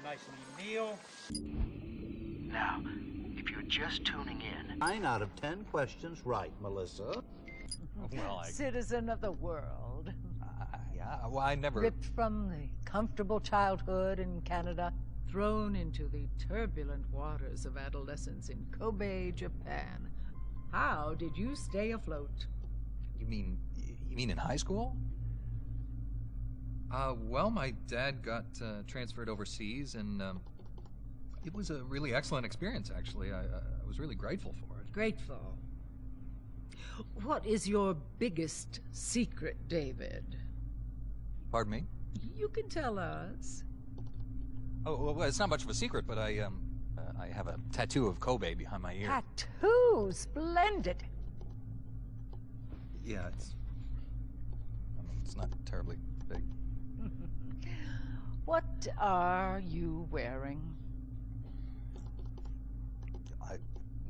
Nice and meal. Now, if you're just tuning in... 9 out of 10 questions right, Melissa. Well, Citizen of the world. Yeah, well, I never... Ripped from the comfortable childhood in Canada, thrown into the turbulent waters of adolescence in Kobe, Japan. How did you stay afloat? You mean in high school? Well, my dad got transferred overseas, and it was a really excellent experience, actually. I was really grateful for it. Grateful. What is your biggest secret, David? Pardon me? You can tell us. Oh, well, it's not much of a secret, but I have a tattoo of Kobe behind my ear. Tattoo! Splendid! Yeah, it's not terribly big. What are you wearing?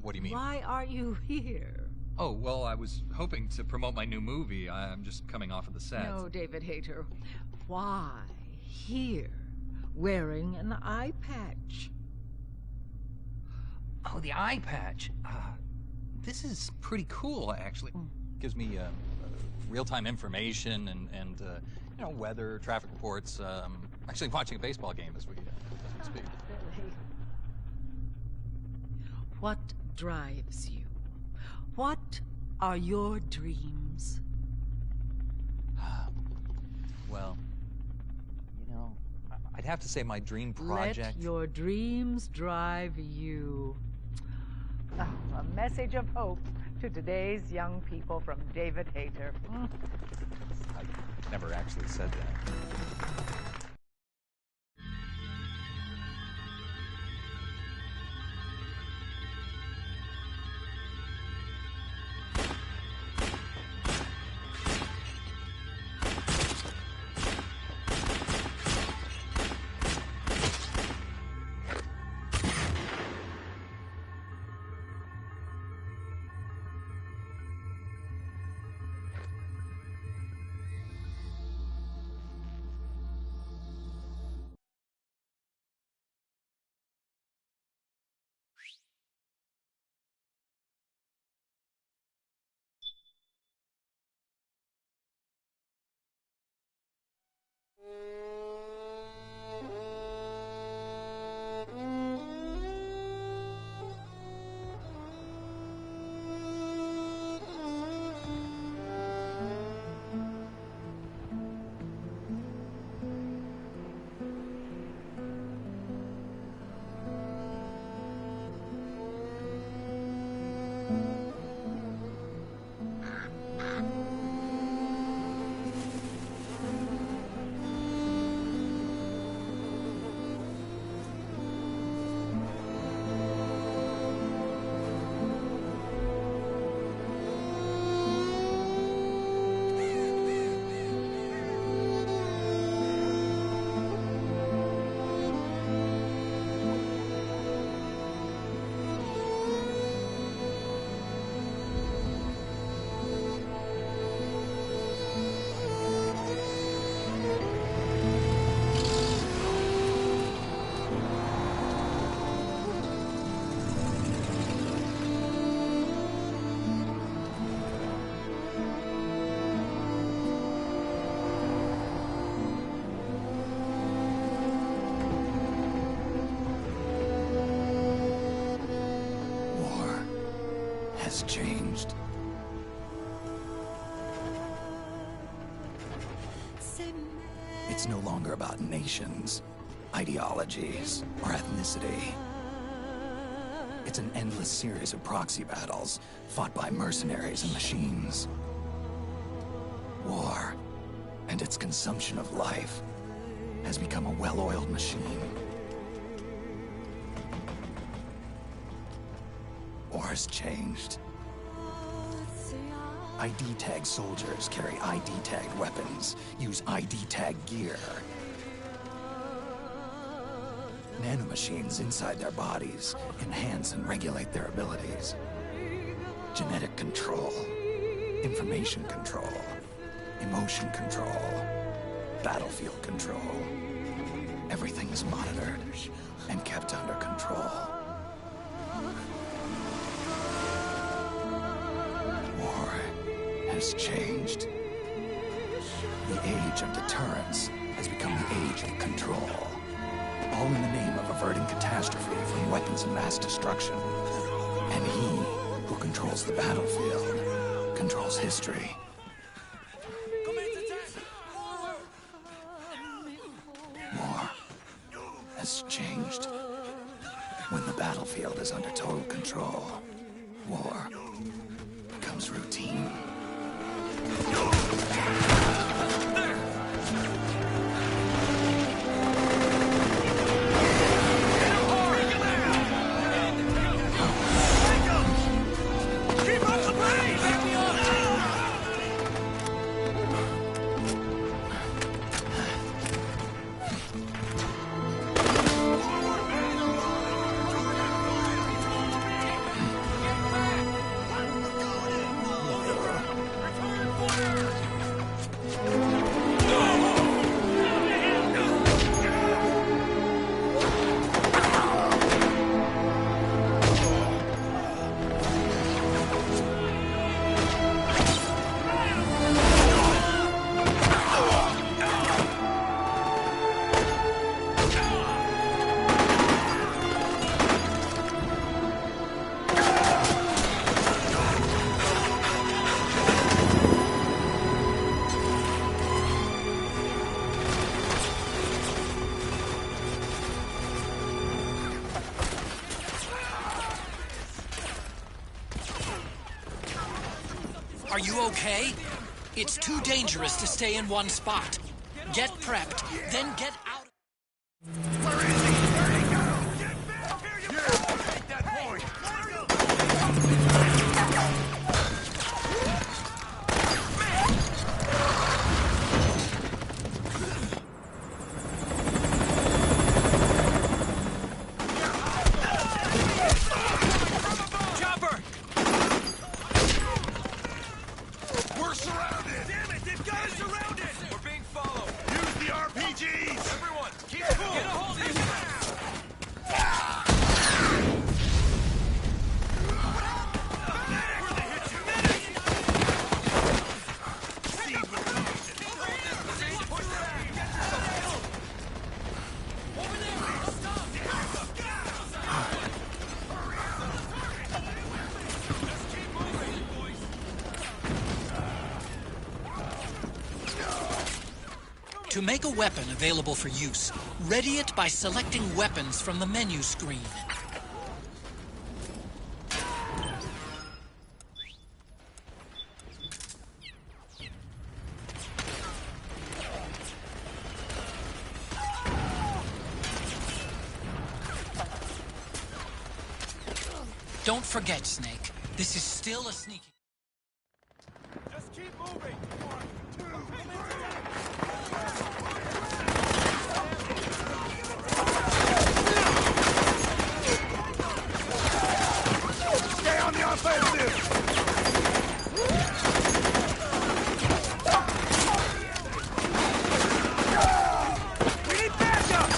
What do you mean? Why are you here? Oh, well, I was hoping to promote my new movie. I'm just coming off of the set. No, David Hayter. Why here, wearing an eye patch? Oh, the eye patch. This is pretty cool, actually. Gives me real-time information and you know, weather, traffic reports. Actually watching a baseball game as we speak. Really? What drives you? What are your dreams? Well, you know, I'd have to say my dream project... Let your dreams drive you. Oh, a message of hope to today's young people from David Hayter. I never actually said that. has changed. It's no longer about nations, ideologies, or ethnicity. It's an endless series of proxy battles fought by mercenaries and machines. War and its consumption of life has become a well-oiled machine. War has changed. ID-tagged soldiers carry ID-tagged weapons, use ID-tagged gear. Nanomachines inside their bodies enhance and regulate their abilities. Genetic control, information control, emotion control, battlefield control. Everything is monitored and kept under control. War has changed. The age of deterrence has become the age of control. All in the name of averting catastrophe from weapons of mass destruction. And he who controls the battlefield controls history. War has changed. When the battlefield is under total control, war becomes routine. Are you okay? It's too dangerous to stay in one spot. Get prepped, then get out. Where is he? Where'd he go? Get back here, you take that point! Chopper! We're surrounded! Damn it, they've got us surrounded! We're being followed! Use the RPGs! Everyone, keep cool! Get a hold of you! To make a weapon available for use, ready it by selecting weapons from the menu screen. Don't forget, Snake, this is still a sneaky... Just keep moving! 1, 2, 3! Stay on the offensive! We need backup!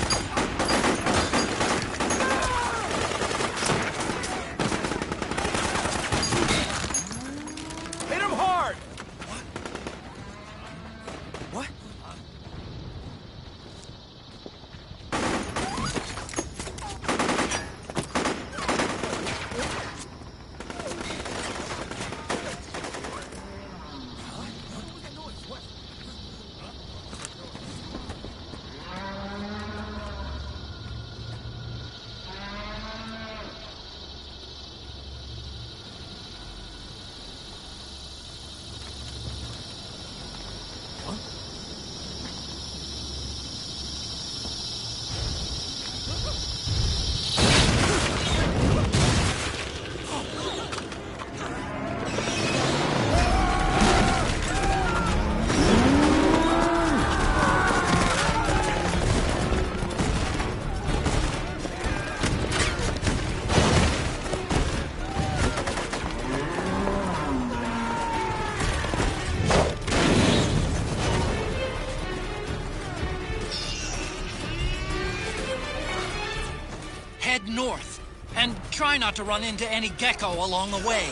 head north. And try not to run into any gecko along the way.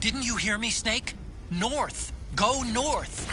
Didn't you hear me, Snake? North. Go north.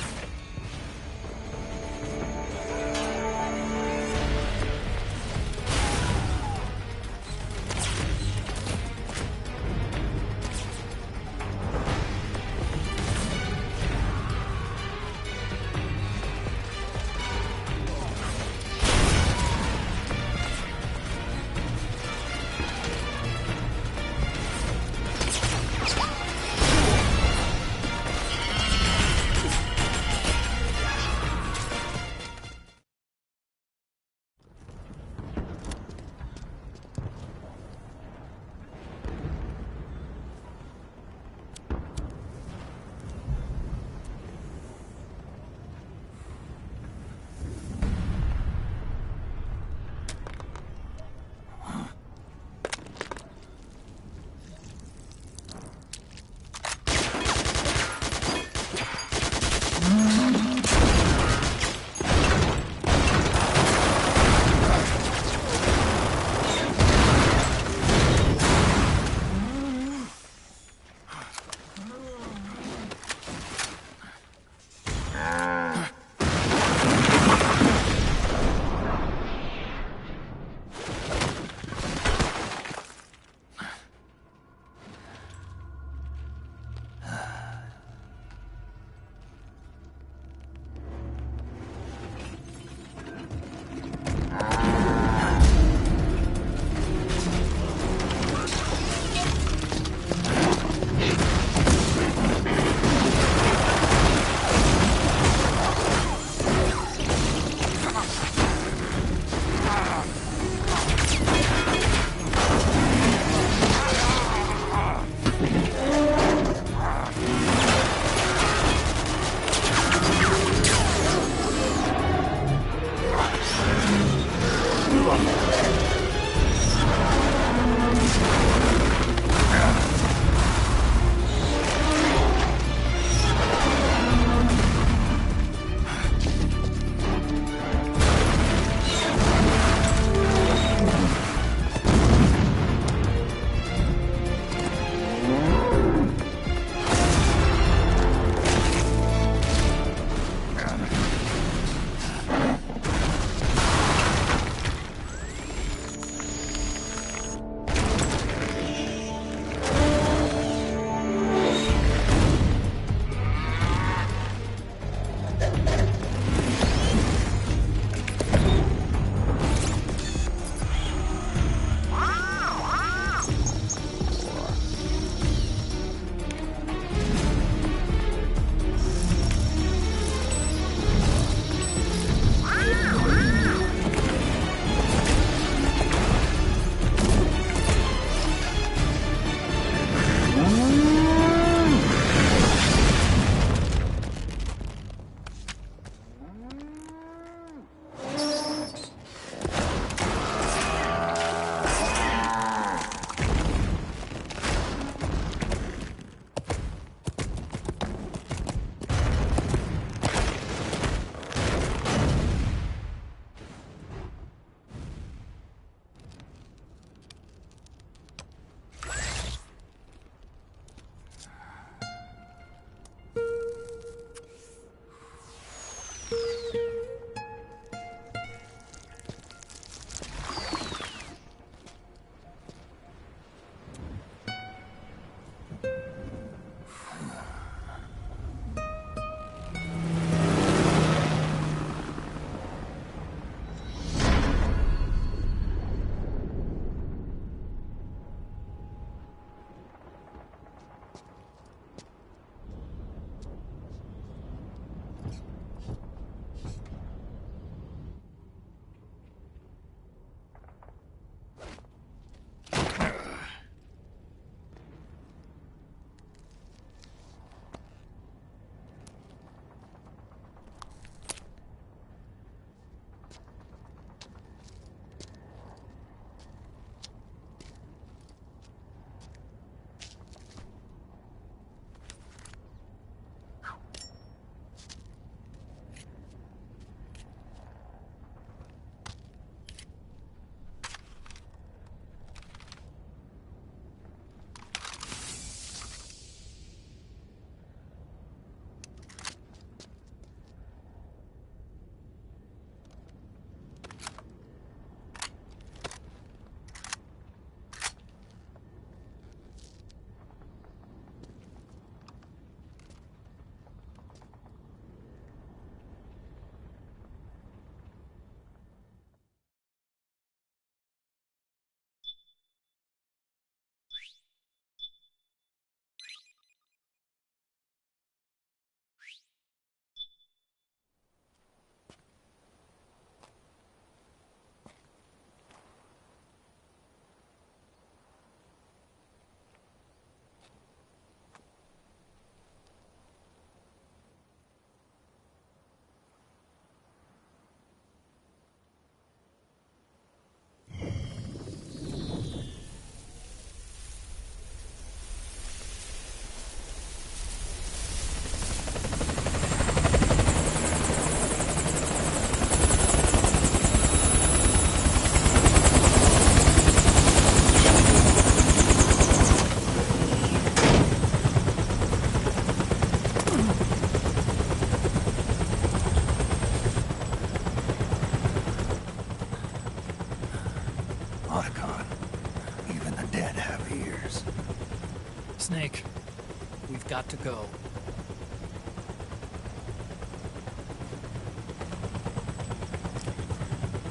We've got to go.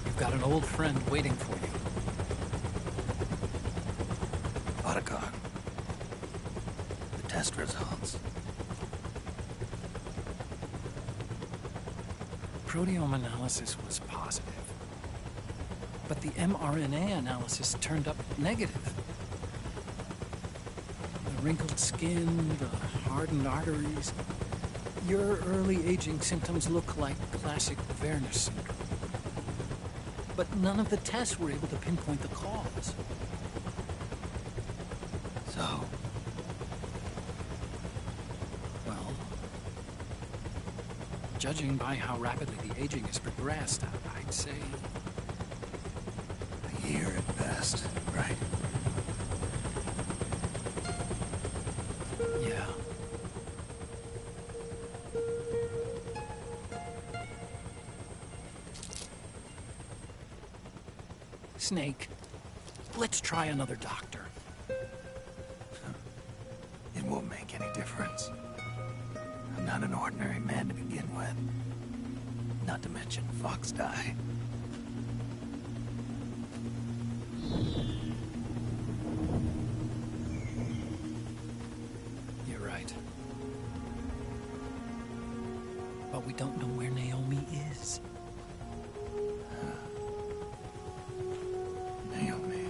You've got an old friend waiting for you. Otacon. The test results. Proteome analysis was positive. But the mRNA analysis turned up negative. The wrinkled skin, the hardened arteries. Your early aging symptoms look like classic Werner syndrome. But none of the tests were able to pinpoint the cause. So, Well, judging by how rapidly the aging has progressed, I'd say... a year at best, right? yeah. Snake, let's try another doctor. It won't make any difference. I'm not an ordinary man to begin with. Not to mention Fox die. You're right. But we don't know where Naomi is. Naomi.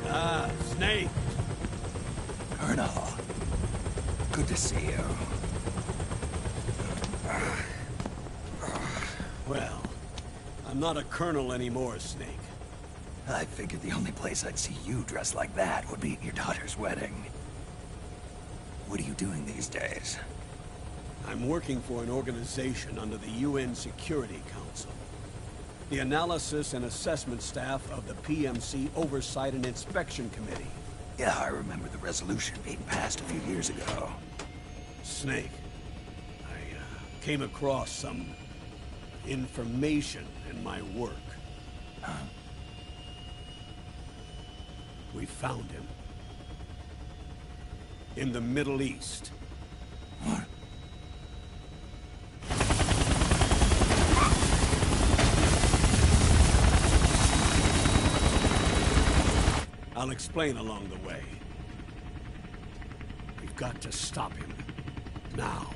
Ah, Snake. Colonel. Good to see you. Well, I'm not a colonel anymore, Snake. I figured the only place I'd see you dressed like that would be at your daughter's wedding. What are you doing these days? I'm working for an organization under the UN Security Council. The Analysis and Assessment Staff of the PMC Oversight and Inspection Committee. Yeah, I remember the resolution being passed a few years ago. Snake, I came across some information in my work. Huh? We found him. In the Middle East. What? I'll explain along the way. We've got to stop him. Now.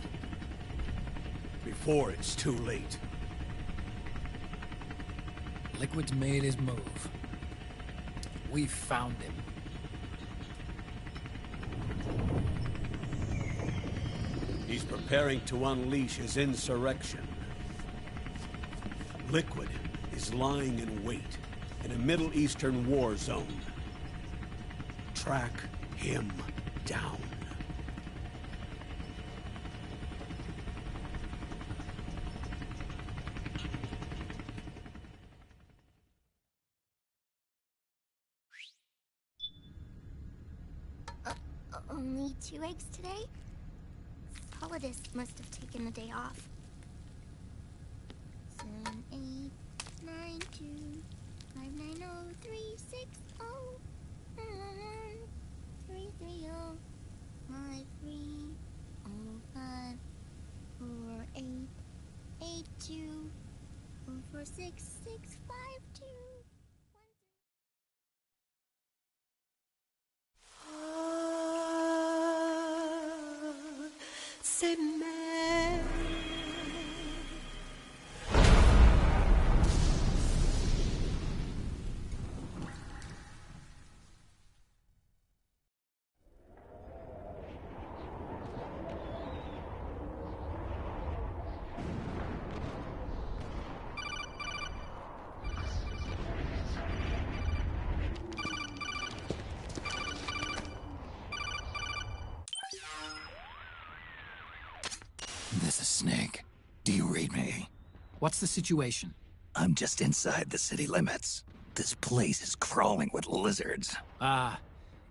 Before it's too late. Liquid's made his move. We've found him. He's preparing to unleash his insurrection. Liquid is lying in wait in a Middle Eastern war zone. Track him down. Only 2 eggs today? Solidus must have taken the day off. 7, 8, 9, 2, 5, 9, 0, 3, 6, 0, 3, 3, 0, 5, 3, 0, 5, 4, 8, 8, 2, 4, 4, 6, 6, 5, 2. C'est mère. This is Snake. Do you read me? What's the situation? I'm just inside the city limits. This place is crawling with lizards. Ah,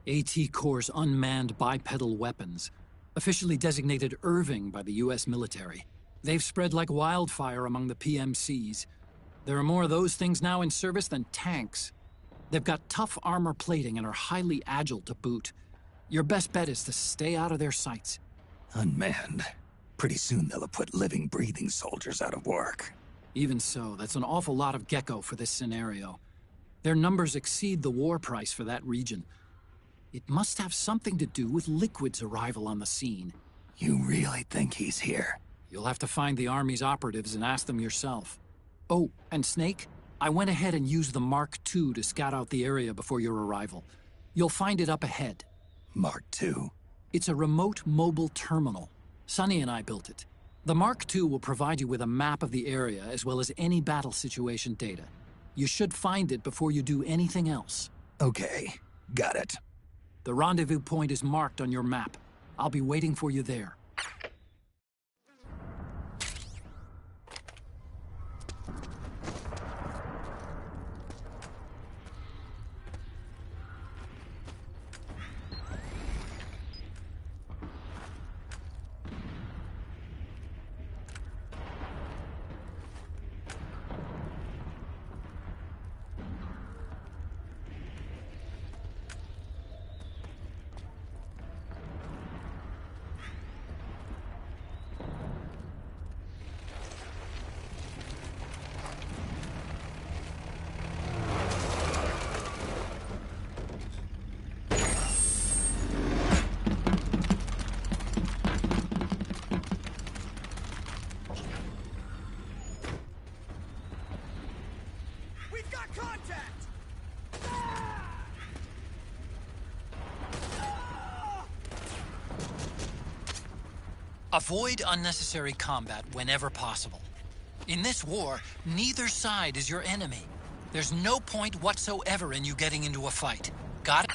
AT Corps' unmanned bipedal weapons. officially designated Irving by the U.S. military. They've spread like wildfire among the PMCs. There are more of those things now in service than tanks. They've got tough armor plating and are highly agile to boot. Your best bet is to stay out of their sights. Unmanned. Pretty soon they'll have put living, breathing soldiers out of work. Even so, that's an awful lot of Gecko for this scenario. Their numbers exceed the war price for that region. It must have something to do with Liquid's arrival on the scene. You really think he's here? You'll have to find the Army's operatives and ask them yourself. Oh, and Snake, I went ahead and used the Mark II to scout out the area before your arrival. You'll find it up ahead. Mark II? It's a remote mobile terminal. Sonny and I built it. The Mark II will provide you with a map of the area as well as any battle situation data. You should find it before you do anything else. Okay, got it. The rendezvous point is marked on your map. I'll be waiting for you there. Avoid unnecessary combat whenever possible. In this war, neither side is your enemy. There's no point whatsoever in you getting into a fight. Got it?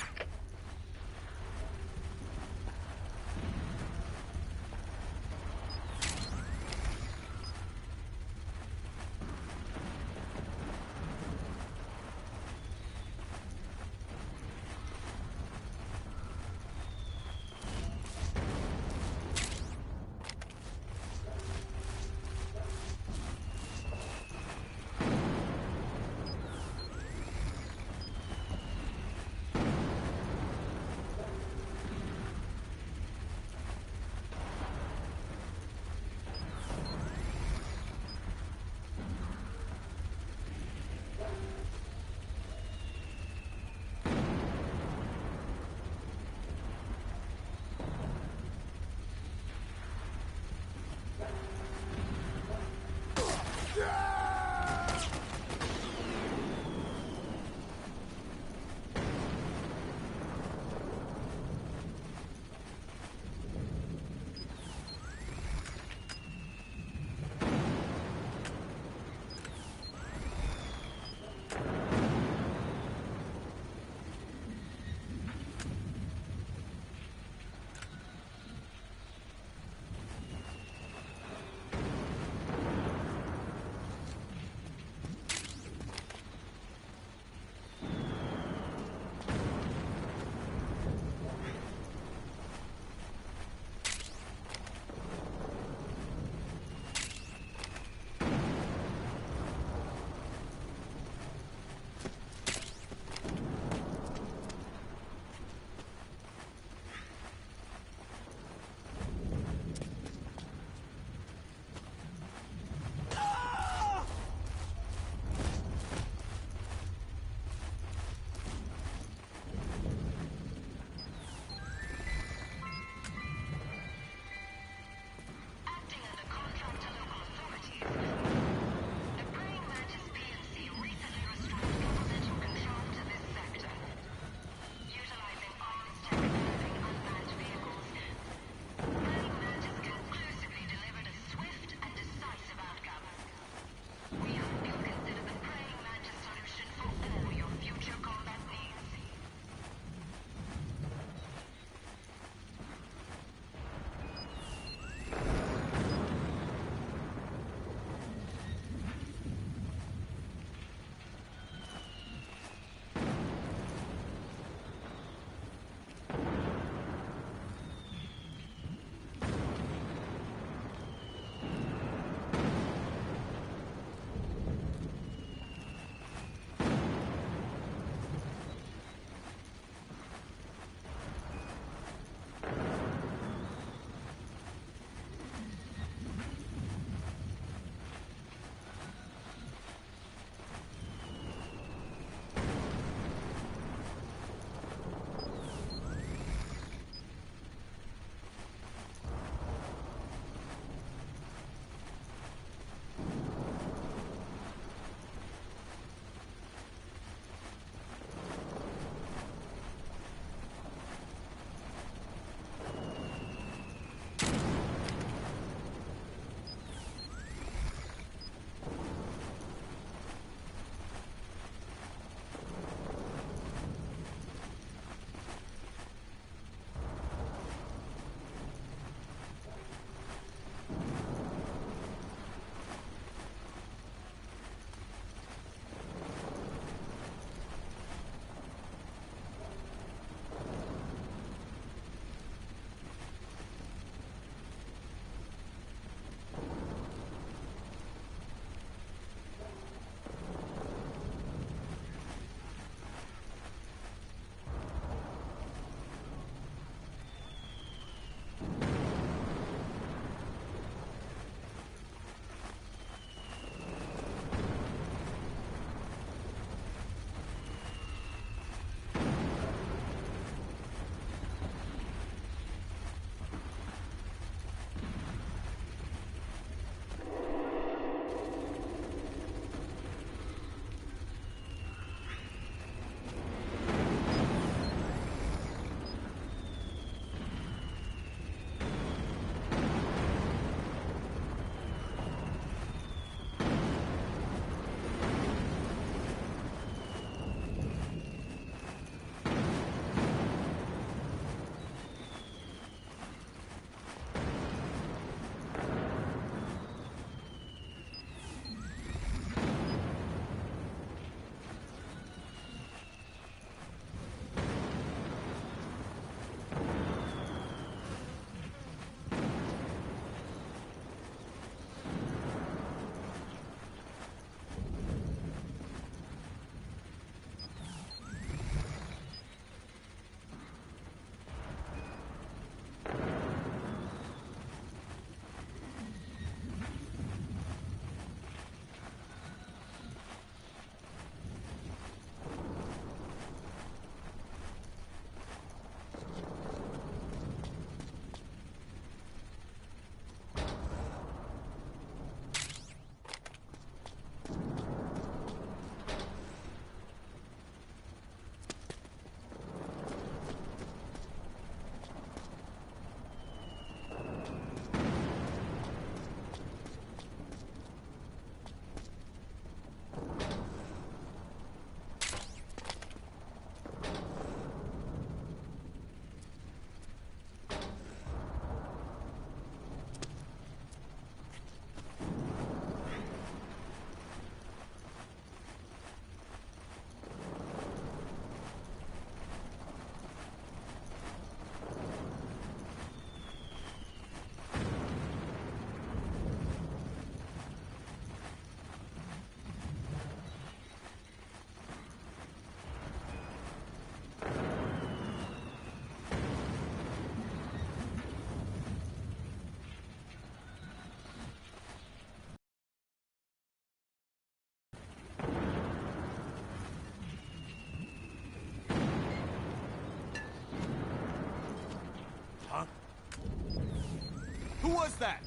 was that?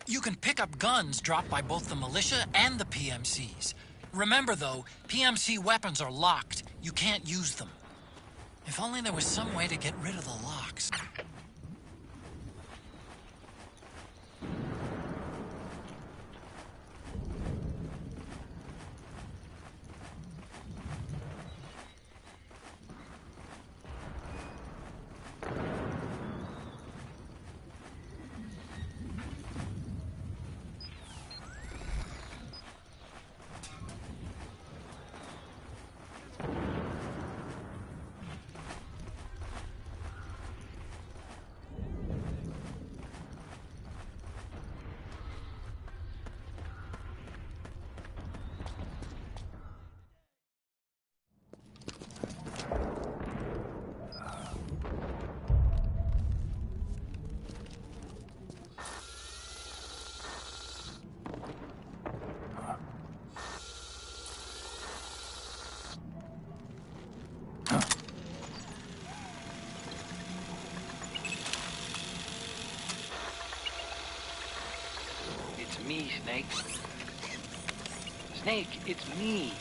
You can pick up guns dropped by both the militia and the PMCs. Remember, though, PMC weapons are locked. You can't use them. If only there was some way to get rid of the locks. It's me, Snake. Snake, it's me.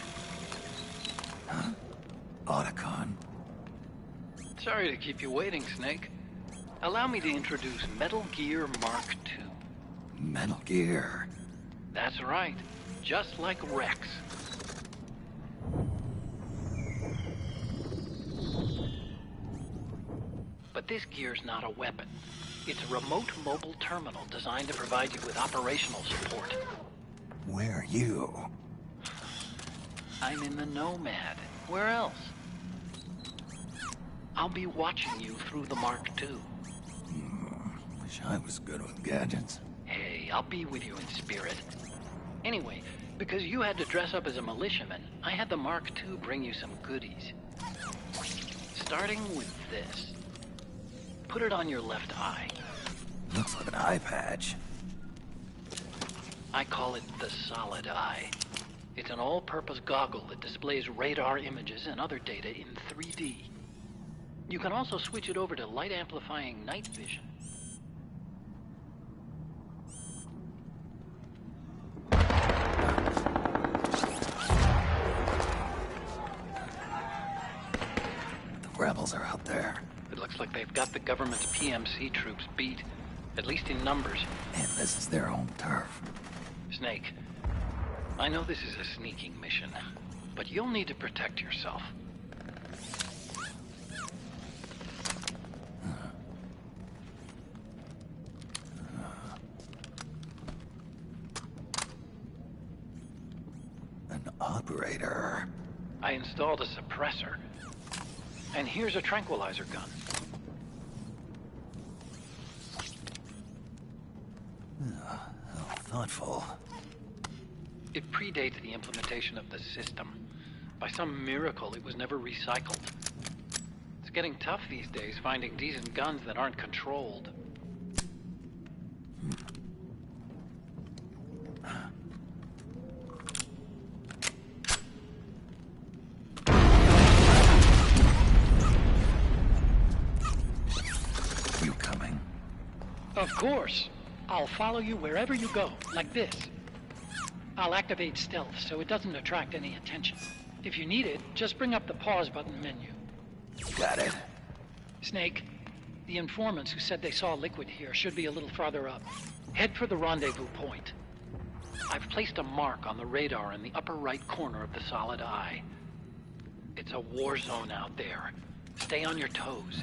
Huh? Otacon. Sorry to keep you waiting, Snake. Allow me to introduce Metalgear Mark II. Metal Gear. That's right. Just like Rex. But this gear's not a weapon. It's a remote mobile terminal designed to provide you with operational support. Where are you? I'm in the Nomad. Where else? I'll be watching you through the Mark II. Wish I was good with gadgets. Hey, I'll be with you in spirit. Anyway, because you had to dress up as a militiaman, I had the Mark II bring you some goodies. Starting with this. Put it on your left eye. Looks like an eye patch. I call it the Solid Eye. It's an all-purpose goggle that displays radar images and other data in 3D. You can also switch it over to light-amplifying night vision. The rebels are out there. It looks like they've got the government's PMC troops beat, at least in numbers. And this is their own turf. Snake, I know this is a sneaking mission, but you'll need to protect yourself. An operator. I installed a suppressor. And here's a tranquilizer gun. How thoughtful. It predates the implementation of the system. By some miracle, it was never recycled. It's getting tough these days finding decent guns that aren't controlled. You coming? Of course. I'll follow you wherever you go, like this. I'll activate stealth so it doesn't attract any attention. If you need it, just bring up the pause button menu. Got it. Snake, the informants who said they saw liquid here should be a little farther up. Head for the rendezvous point. I've placed a mark on the radar in the upper right corner of the Solid Eye. It's a war zone out there. Stay on your toes.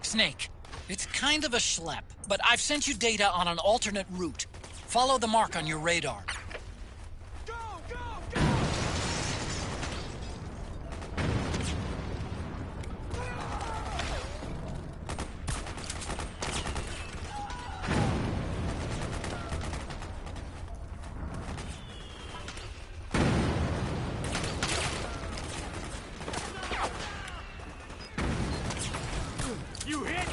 Snake, it's kind of a schlep, but I've sent you data on an alternate route. Follow the mark on your radar. Go, go, go! You hit?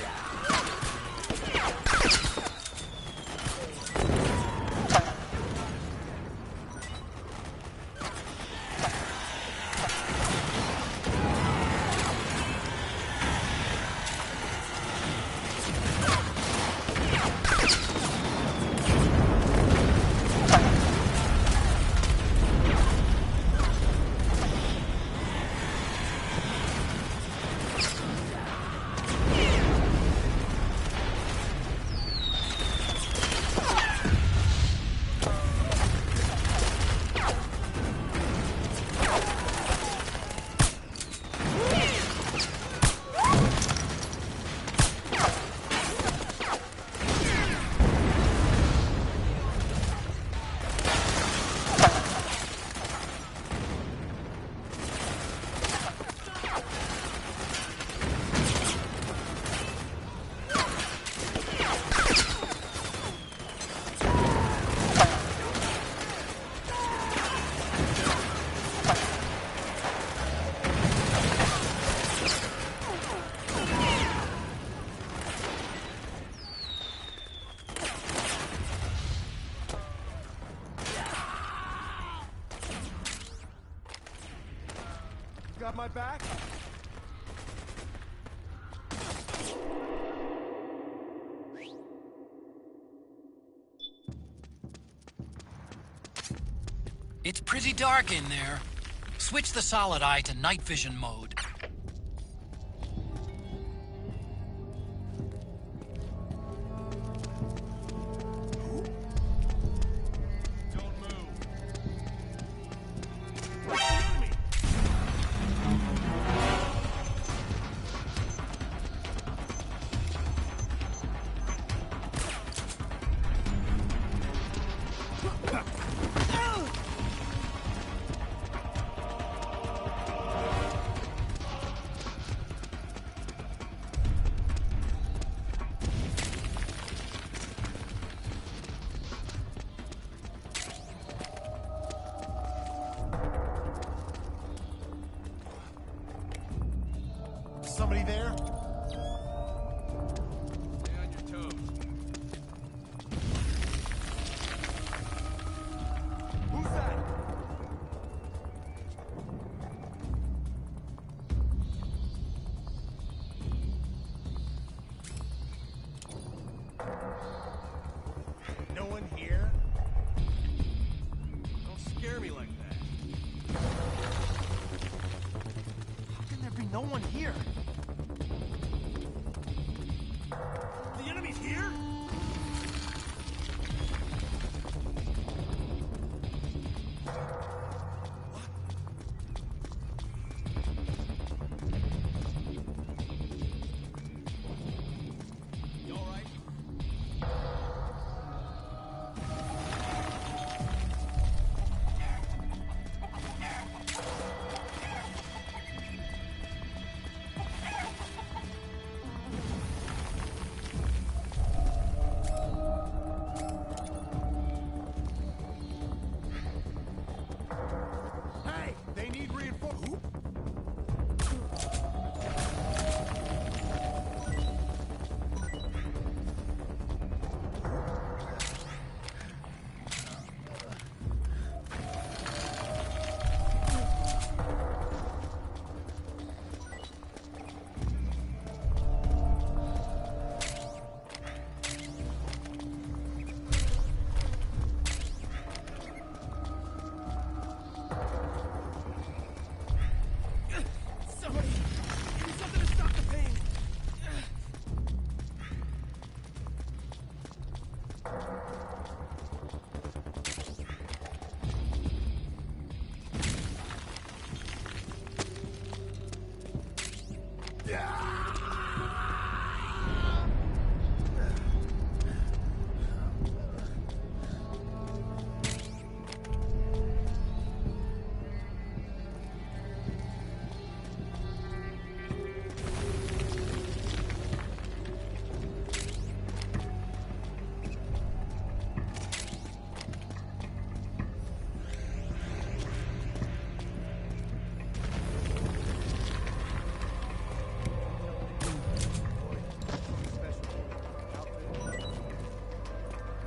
got my back? It's pretty dark in there. Switch the solid eye to night vision mode. Somebody there? Stay on your toes. Who's that? No one here? Don't scare me like that. How can there be no one here? The enemy's here? You all right? Hey, they need reinforcements. Somebody, do something to stop the pain.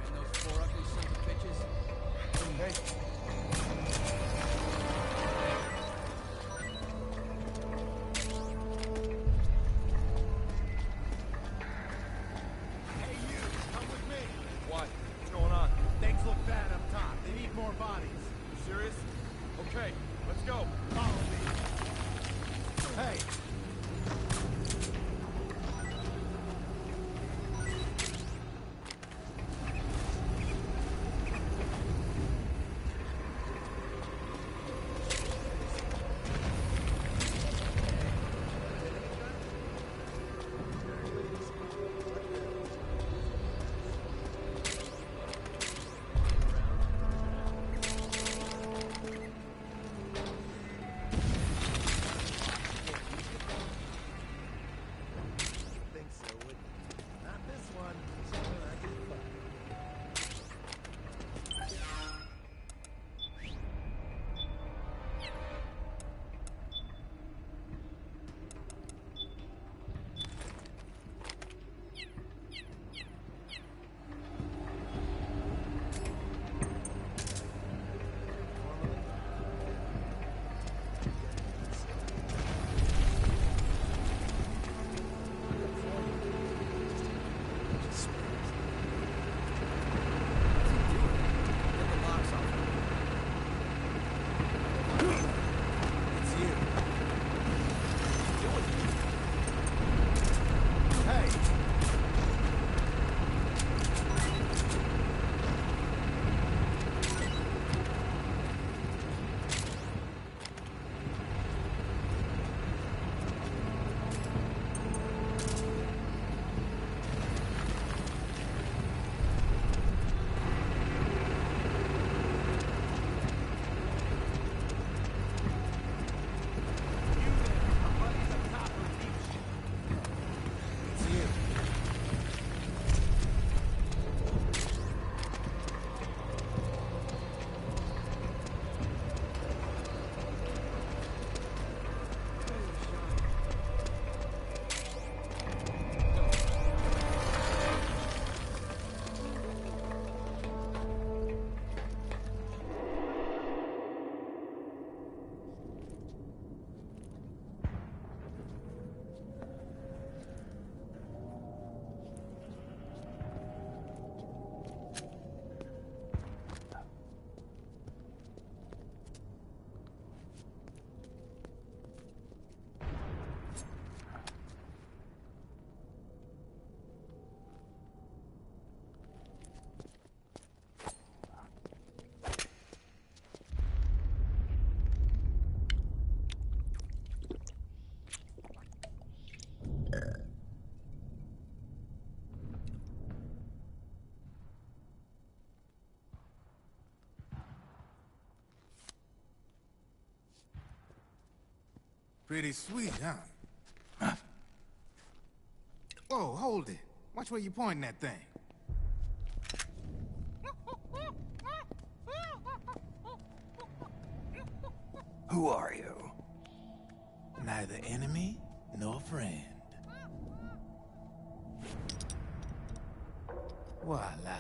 And those four ugly sons of bitches? Hey. Hey, you, come with me. What? What's going on? Things look bad up top. They need more bodies. You serious? Okay, let's go. Follow me. Hey. Pretty sweet, huh? Whoa, hold it. Watch where you're pointing that thing. Who are you? Neither enemy nor friend. Voila.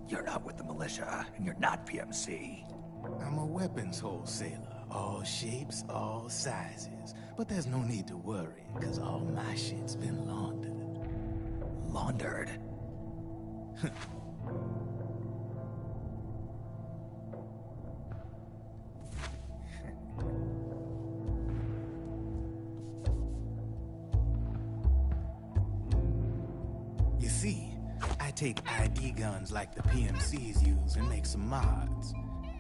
You're not with the militia, and you're not PMC. I'm a weapons wholesaler. All shapes, all sizes. But there's no need to worry, because all my shit's been laundered. Laundered? You see, I take ID guns like the PMCs use and make some mods.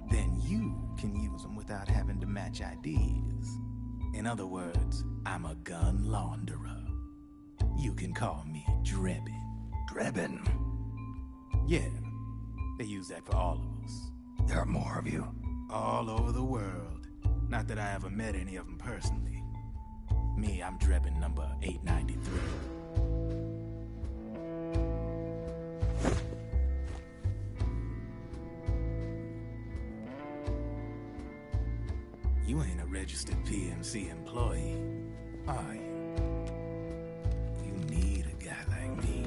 Then you can use them without having to match IDs. In other words, I'm a gun launderer. You can call me Drebin. Drebin? Yeah, they use that for all of us. There are more of you? All over the world. Not that I ever met any of them personally. Me, I'm Drebin number 893. You ain't a registered PMC employee, are you? You need a guy like me.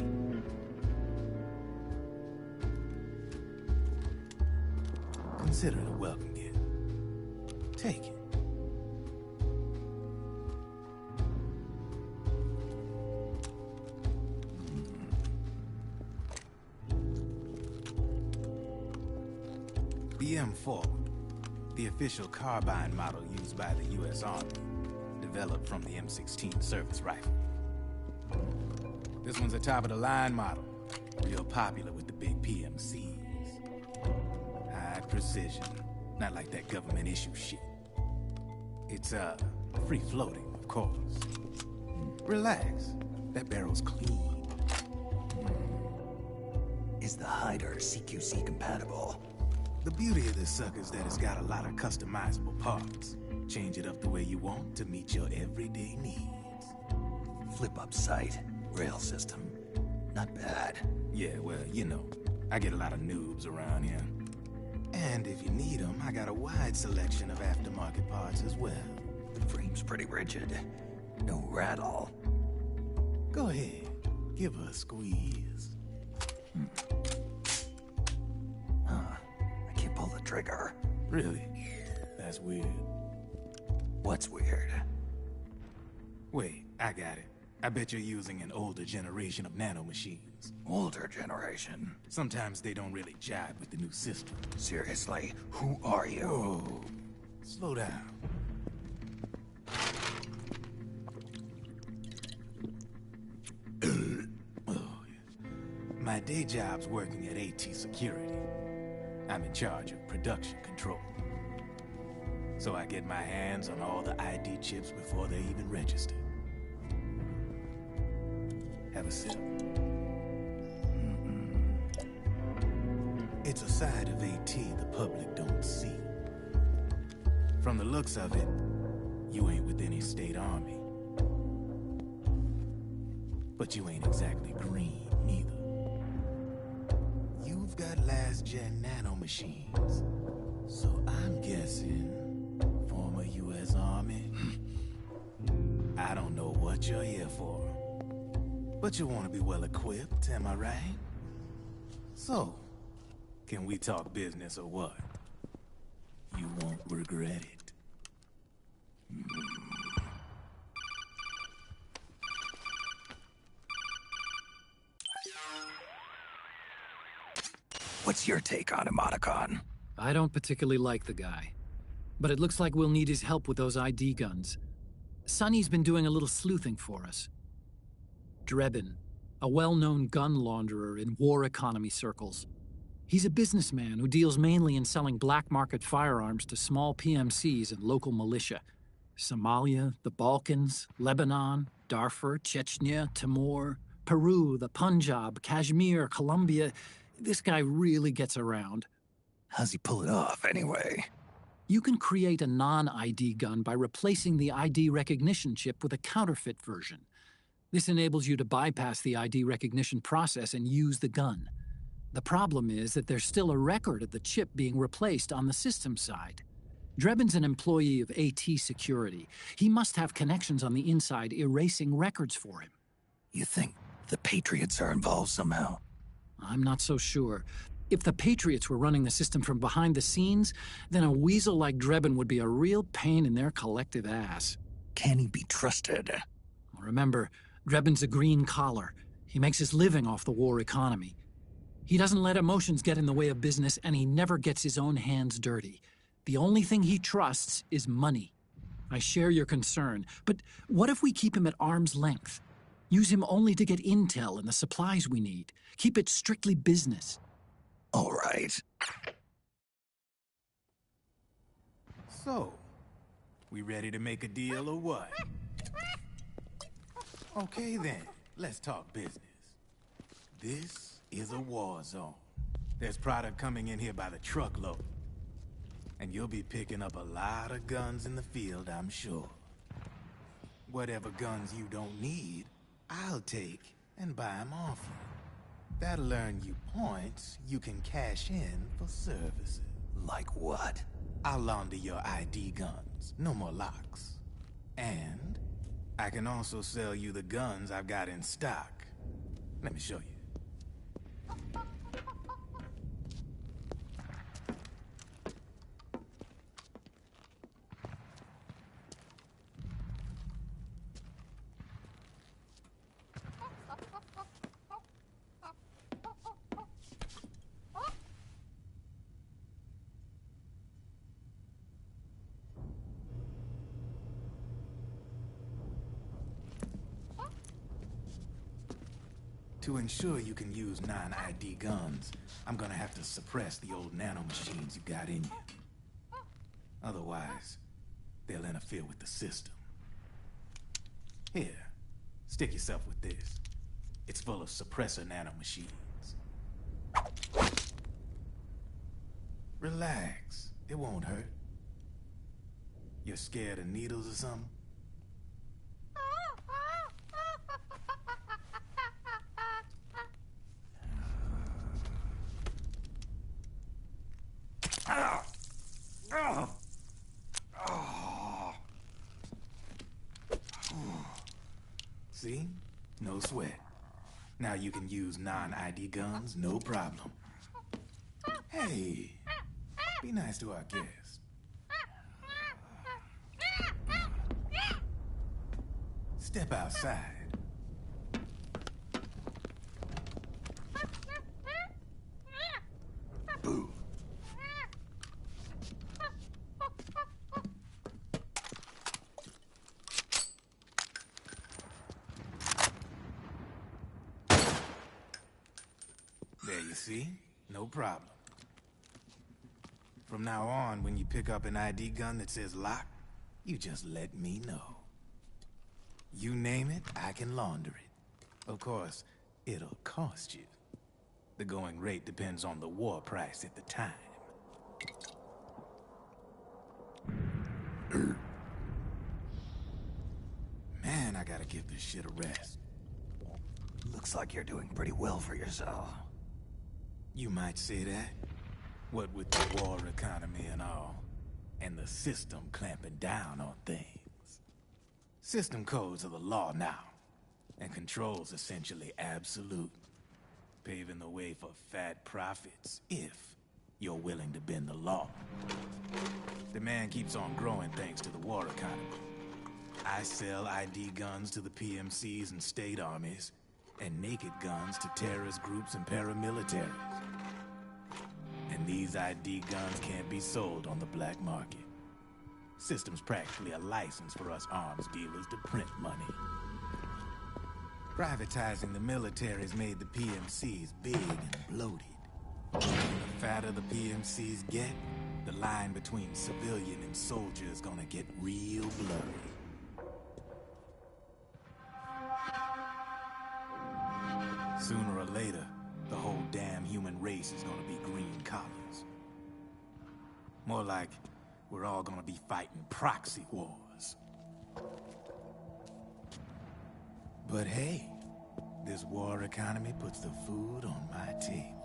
Consider it a welcome gift. Take it. The M4. The official carbine model used by the U.S. Army, developed from the M16 service rifle. This one's a top-of-the-line model, real popular with the big PMCs. High precision, not like that government-issue shit. It's, free-floating, of course. Relax, that barrel's clean. Is the hider CQC compatible? The beauty of this sucker is that it's got a lot of customizable parts. Change it up the way you want to meet your everyday needs. Flip-up sight, rail system. Not bad. Yeah, well, you know, I get a lot of noobs around here. And if you need them, I got a wide selection of aftermarket parts as well. The frame's pretty rigid. No rattle. Go ahead, give her a squeeze. Pull the trigger. Really? That's weird. What's weird? Wait, I got it. I bet you're using an older generation of nanomachines. Older generation? Sometimes they don't really jibe with the new system. Seriously, who are you? Whoa. Slow down. My day job's working at AT Security. I'm in charge of production control. So I get my hands on all the ID chips before they even register. Have a sip. It's a side of AT the public don't see. From the looks of it, you ain't with any state army. But you ain't exactly green, neither. You've got last-gen nanomachines. So I'm guessing former U.S. Army. I don't know what you're here for. But you want to be well-equipped, am I right? So, can we talk business or what? You won't regret it. What's your take on Emoticon? I don't particularly like the guy. But it looks like we'll need his help with those ID guns. Sonny's been doing a little sleuthing for us. Drebin, a well-known gun launderer in war economy circles. He's a businessman who deals mainly in selling black market firearms to small PMCs and local militia. Somalia, the Balkans, Lebanon, Darfur, Chechnya, Timor, Peru, the Punjab, Kashmir, Colombia. This guy really gets around. How's he pull it off, anyway? You can create a non-ID gun by replacing the ID recognition chip with a counterfeit version. This enables you to bypass the ID recognition process and use the gun. The problem is that there's still a record of the chip being replaced on the system side. Drebin's an employee of AT Security. He must have connections on the inside erasing records for him. You think the Patriots are involved somehow? I'm not so sure. If the Patriots were running the system from behind the scenes, then a weasel like Drebin would be a real pain in their collective ass. Can he be trusted? Remember, Drebin's a green collar. He makes his living off the war economy. He doesn't let emotions get in the way of business, and he never gets his own hands dirty. The only thing he trusts is money. I share your concern, but what if we keep him at arm's length? Use him only to get intel and the supplies we need. Keep it strictly business. All right. So, we ready to make a deal or what? Okay then, let's talk business. This is a war zone. There's product coming in here by the truckload. And you'll be picking up a lot of guns in the field, I'm sure. Whatever guns you don't need, I'll take and buy them off you. That'll earn you points you can cash in for services. Like what? I'll launder your ID guns, no more locks. And I can also sell you the guns I've got in stock. Let me show you. To ensure you can use non-ID guns, I'm gonna have to suppress the old nanomachines you got in you. Otherwise, they'll interfere with the system. Here, stick yourself with this. It's full of suppressor nanomachines. Relax, it won't hurt. You're scared of needles or something? See? No sweat. Now you can use non-ID guns, no problem. Hey, be nice to our guest. Step outside. Boo. There you see? No problem. From now on, when you pick up an ID gun that says lock, you just let me know. You name it, I can launder it. Of course, it'll cost you. The going rate depends on the war price at the time. Man, I gotta give this shit a rest. Looks like you're doing pretty well for yourself. You might say that. What with the war economy and all, and the system clamping down on things. System codes are the law now, and control's essentially absolute, paving the way for fat profits if you're willing to bend the law. Demand keeps on growing thanks to the war economy. I sell ID guns to the PMCs and state armies, and naked guns to terrorist groups and paramilitaries. And these ID guns can't be sold on the black market. System's practically a license for us arms dealers to print money. Privatizing the military's made the PMCs big and bloated. The fatter the PMCs get, the line between civilian and soldier is gonna get real blurry. Sooner or later, the whole damn human race is gonna be green collars. More like we're all gonna be fighting proxy wars. But hey, this war economy puts the food on my table.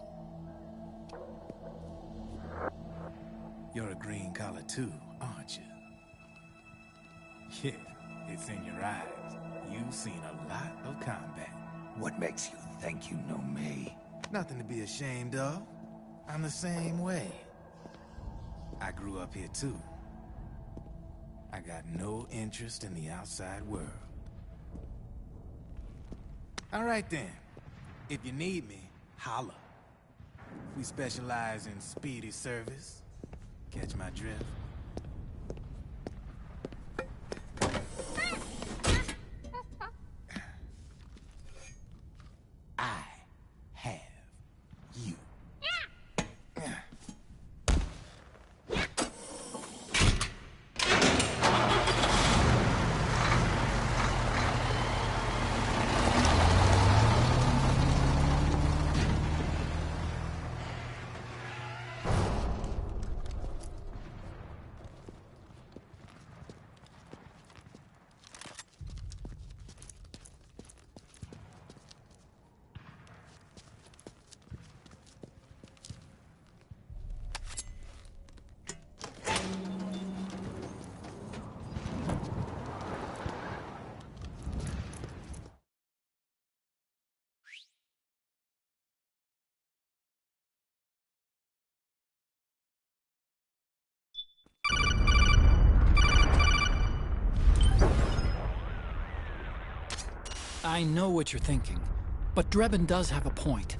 You're a green collar too, aren't you? Yeah, it's in your eyes. You've seen a lot of combat. What makes you think you know me? Nothing to be ashamed of. I'm the same way. I grew up here too. I got no interest in the outside world. All right then. If you need me, holla. We specialize in speedy service. Catch my drift? I have you. I know what you're thinking, but Drebin does have a point.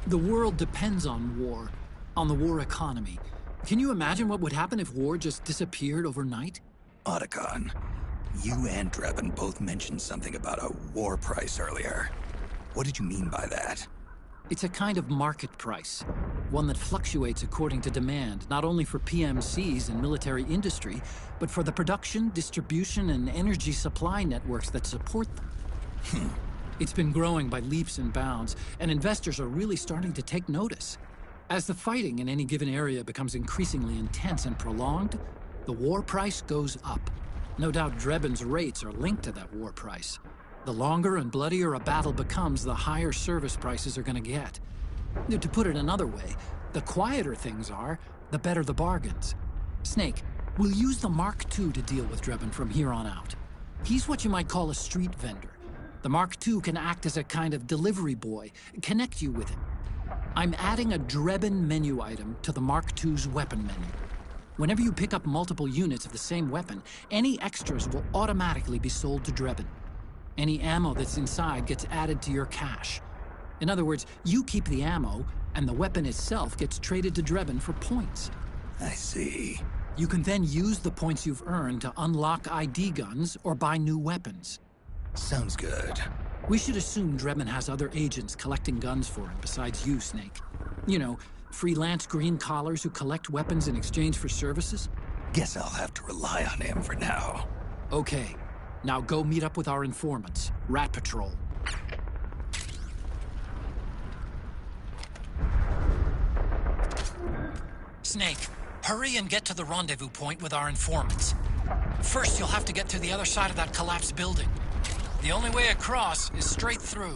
The world depends on war, on the war economy. Can you imagine what would happen if war just disappeared overnight? Otacon, you and Drebin both mentioned something about a war price earlier. What did you mean by that? It's a kind of market price, one that fluctuates according to demand, not only for PMCs and military industry, but for the production, distribution, and energy supply networks that support them. It's been growing by leaps and bounds, and investors are really starting to take notice. As the fighting in any given area becomes increasingly intense and prolonged, the war price goes up. No doubt Drebin's rates are linked to that war price. The longer and bloodier a battle becomes, the higher service prices are going to get. To put it another way, the quieter things are, the better the bargains. Snake, we'll use the Mark II to deal with Drebin from here on out. He's what you might call a street vendor. The Mark II can act as a kind of delivery boy, connect you with him. I'm adding a Drebin menu item to the Mark II's weapon menu. Whenever you pick up multiple units of the same weapon, any extras will automatically be sold to Drebin. Any ammo that's inside gets added to your cache. In other words, you keep the ammo, and the weapon itself gets traded to Drebin for points. I see. You can then use the points you've earned to unlock ID guns or buy new weapons. Sounds good. We should assume Drebin has other agents collecting guns for him besides you, Snake. You know, freelance green collars who collect weapons in exchange for services? Guess I'll have to rely on him for now. Okay. Now go meet up with our informants, Rat Patrol. Snake, hurry and get to the rendezvous point with our informants. First, you'll have to get to the other side of that collapsed building. The only way across is straight through.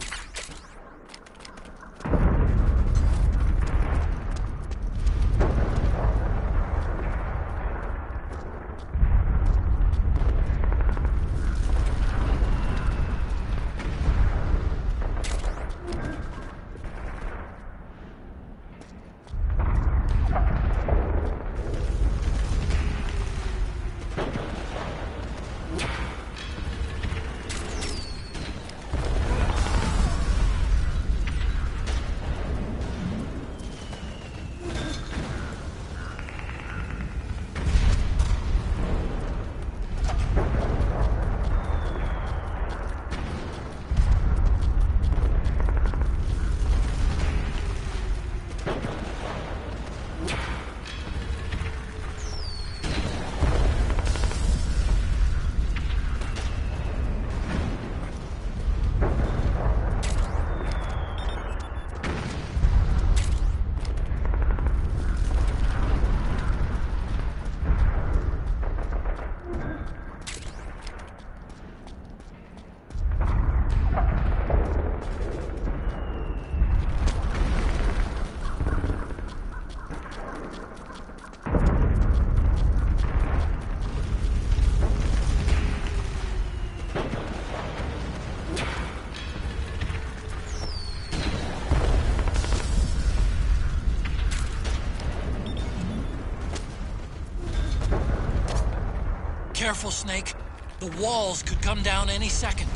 careful, Snake. The walls could come down any second.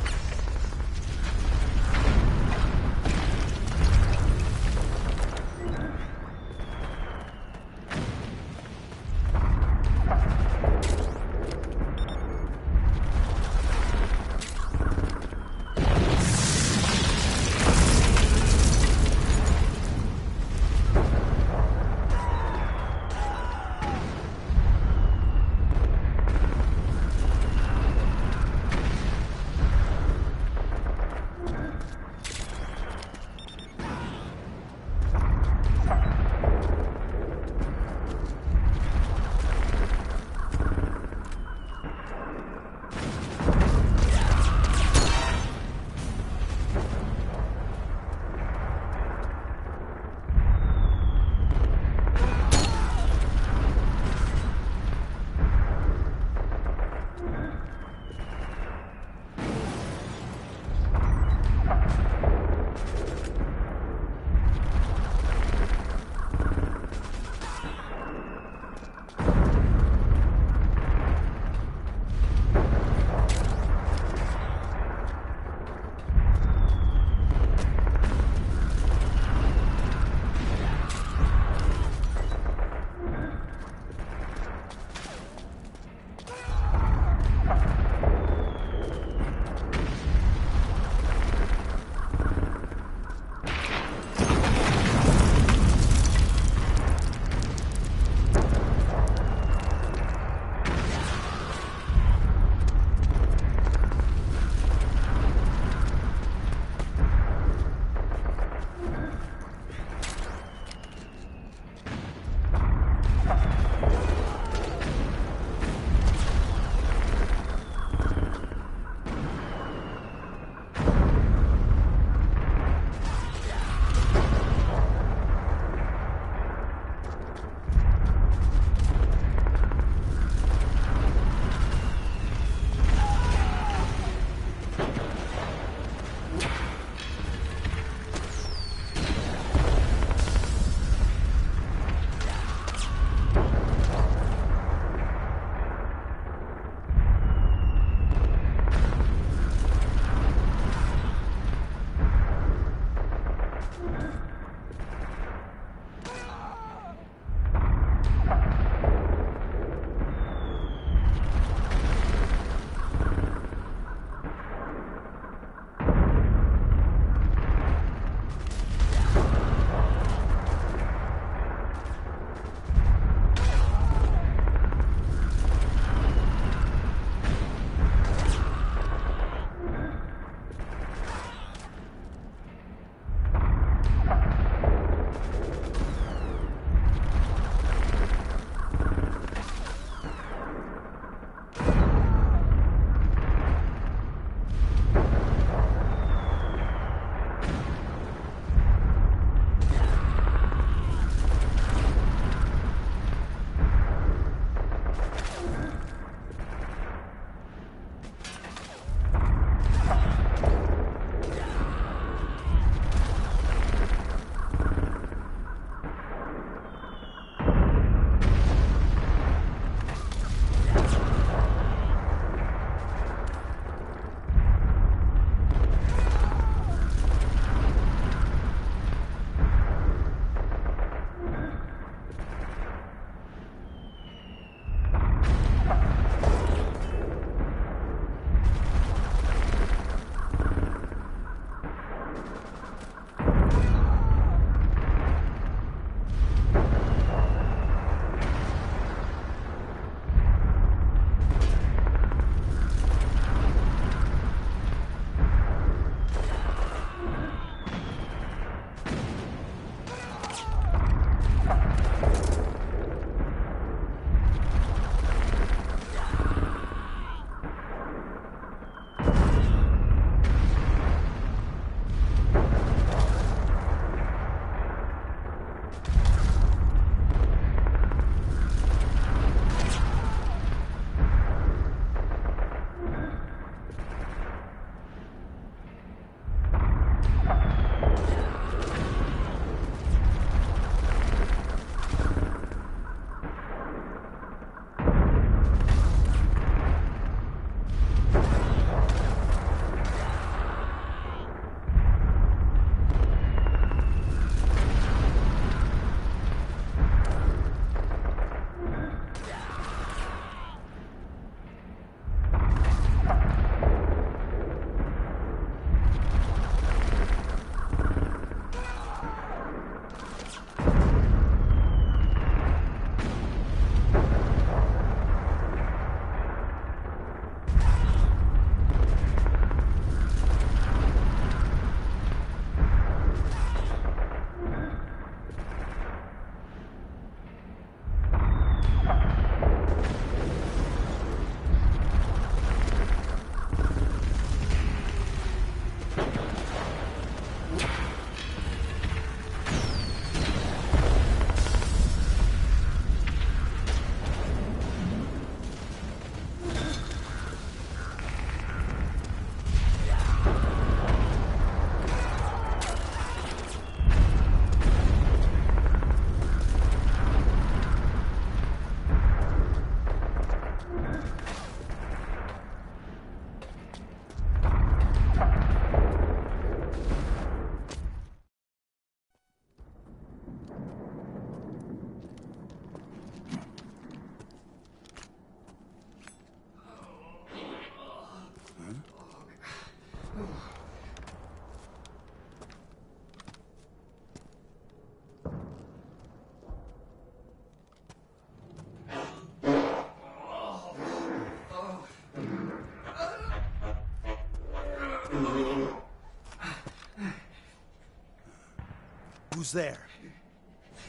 Who's there?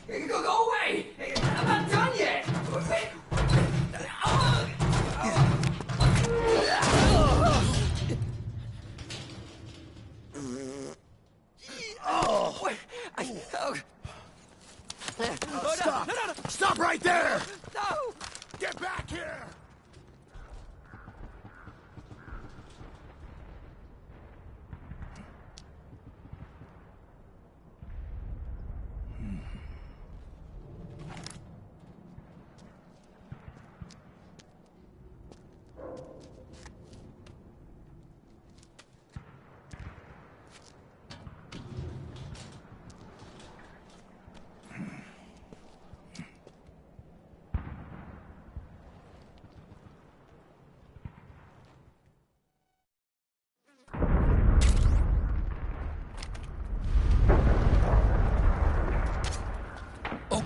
Go away! I'm not done yet! Stop! Stop right there! No! Get back here!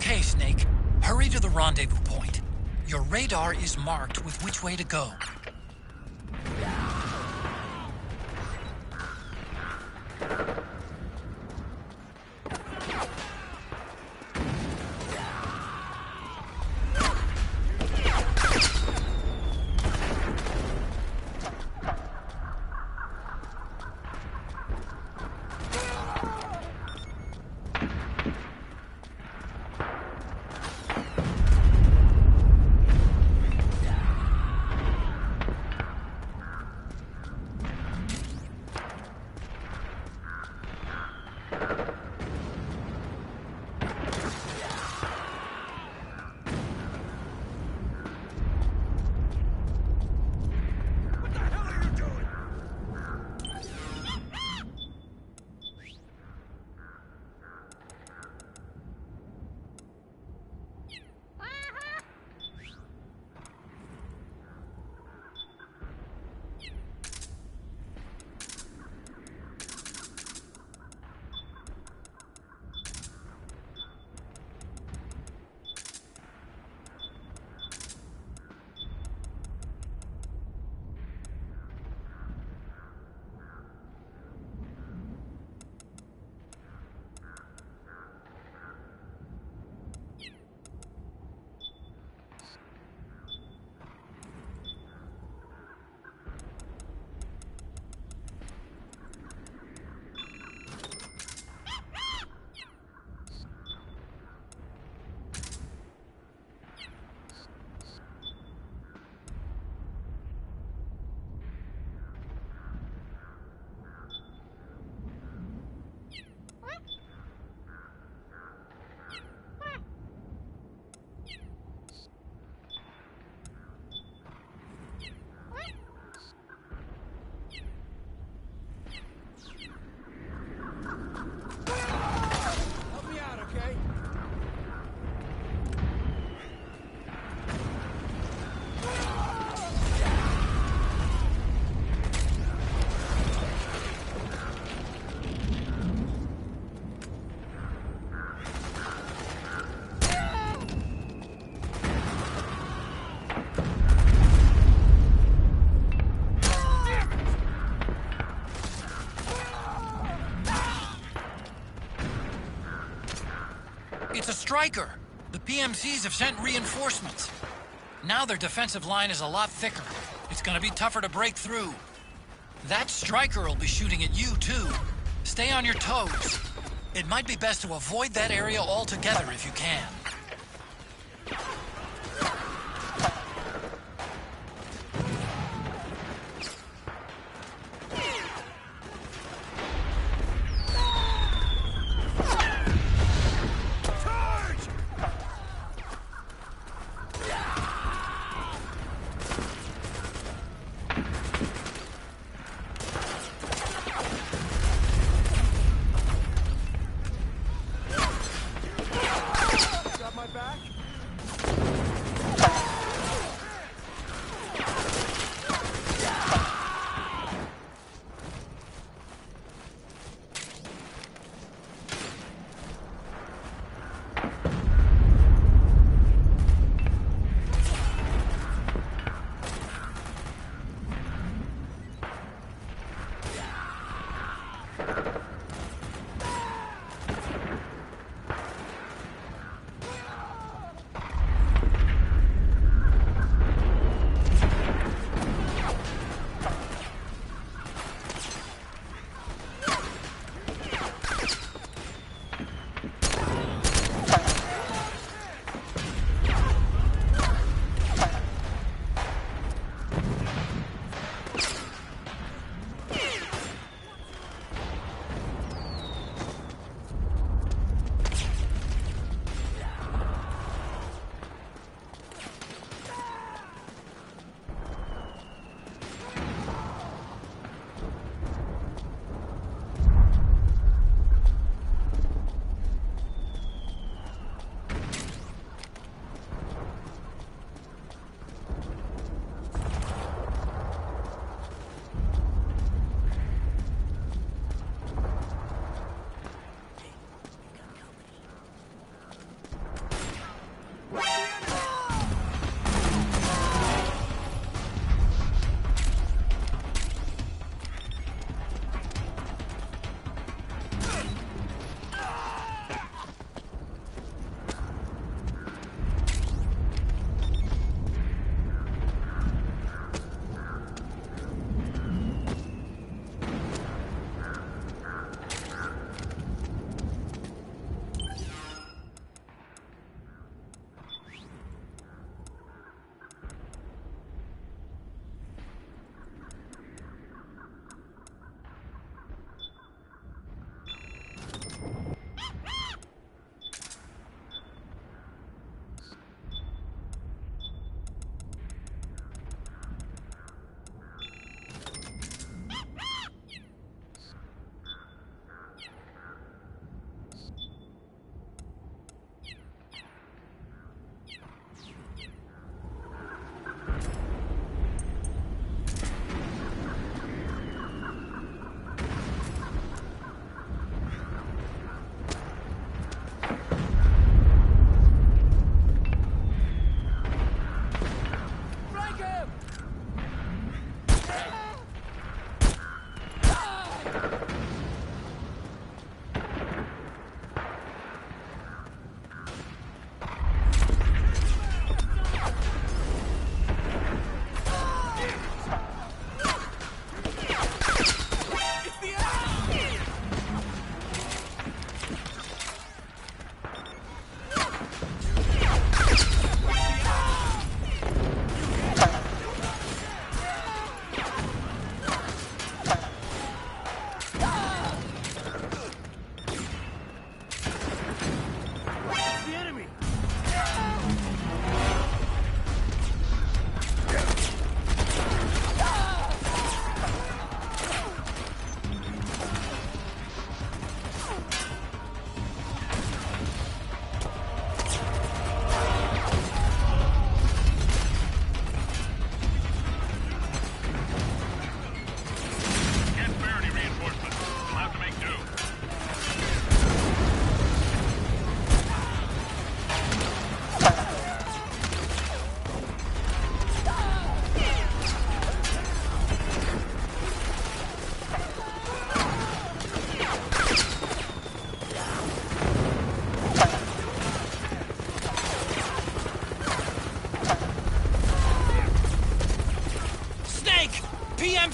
Okay, Snake. Hurry to the rendezvous point. Your radar is marked with which way to go. It's a striker. The PMCs have sent reinforcements. Now their defensive line is a lot thicker. It's gonna be tougher to break through. That striker will be shooting at you, too. Stay on your toes. It might be best to avoid that area altogether if you can.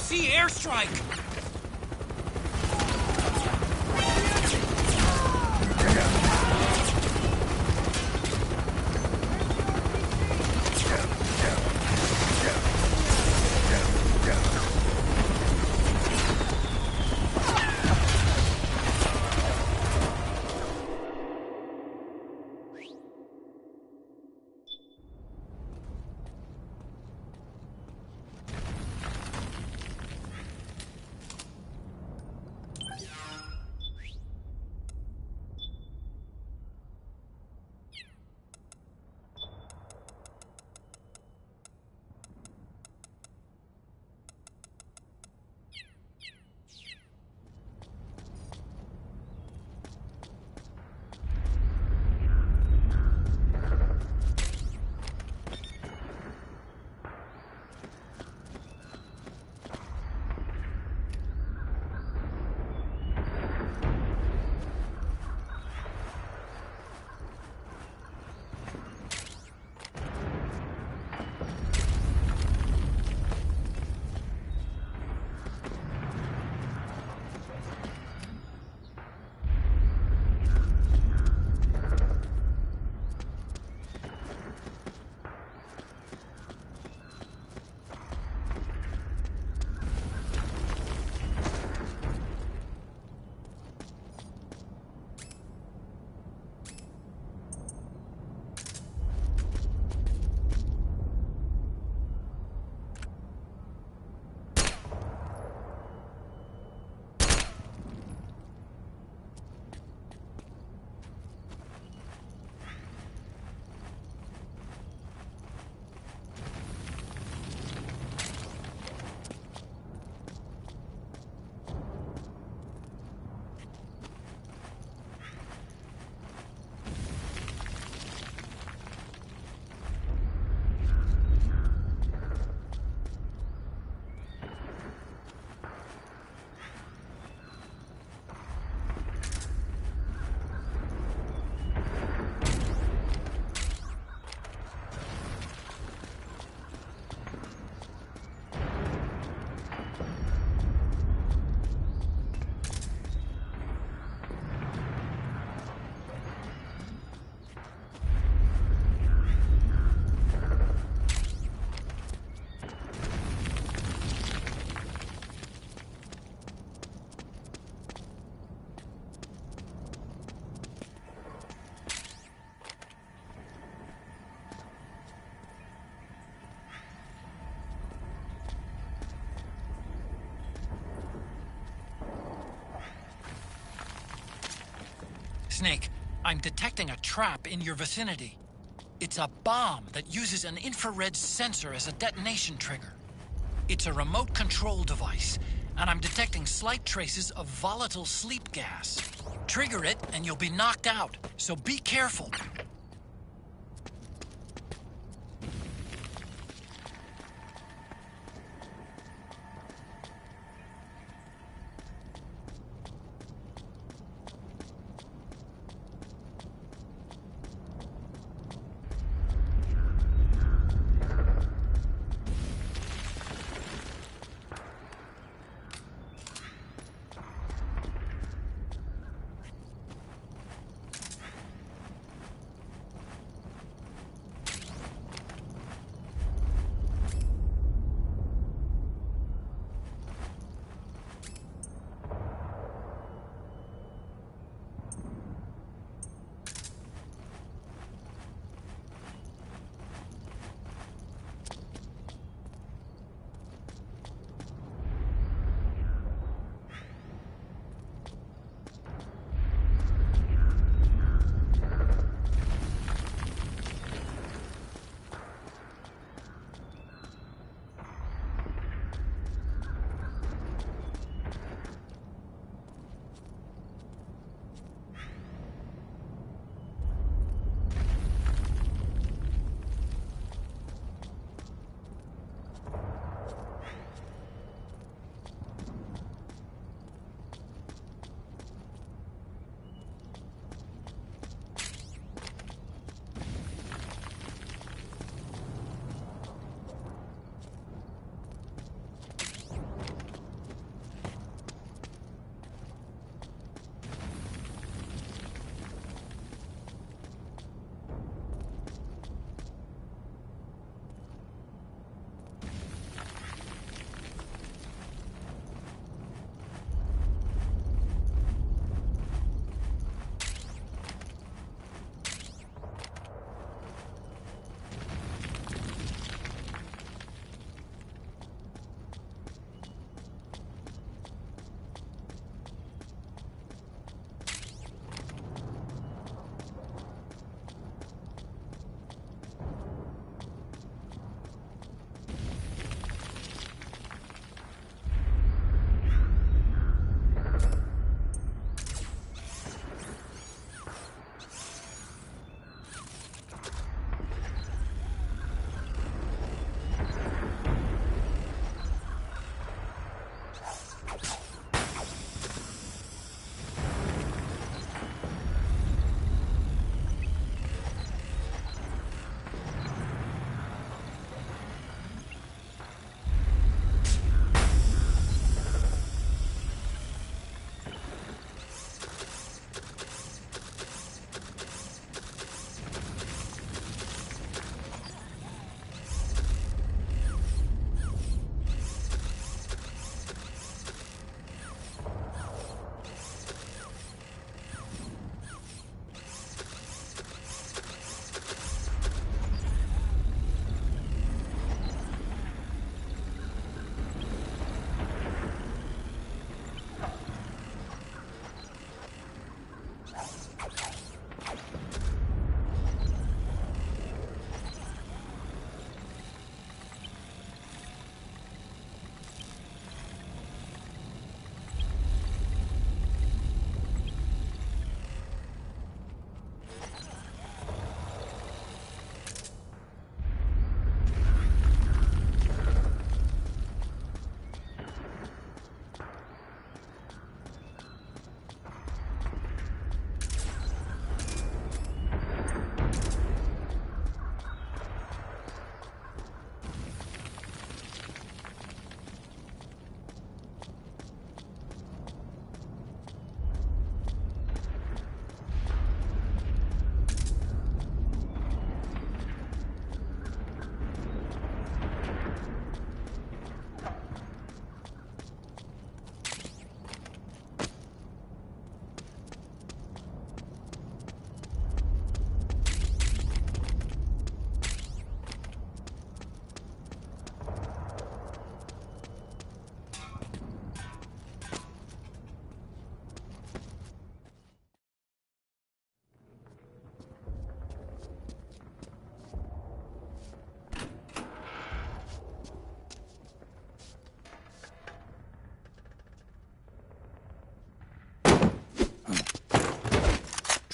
see airstrike! Snake, I'm detecting a trap in your vicinity. It's a bomb that uses an infrared sensor as a detonation trigger. It's a remote control device, and I'm detecting slight traces of volatile sleep gas. Trigger it, and you'll be knocked out, so be careful.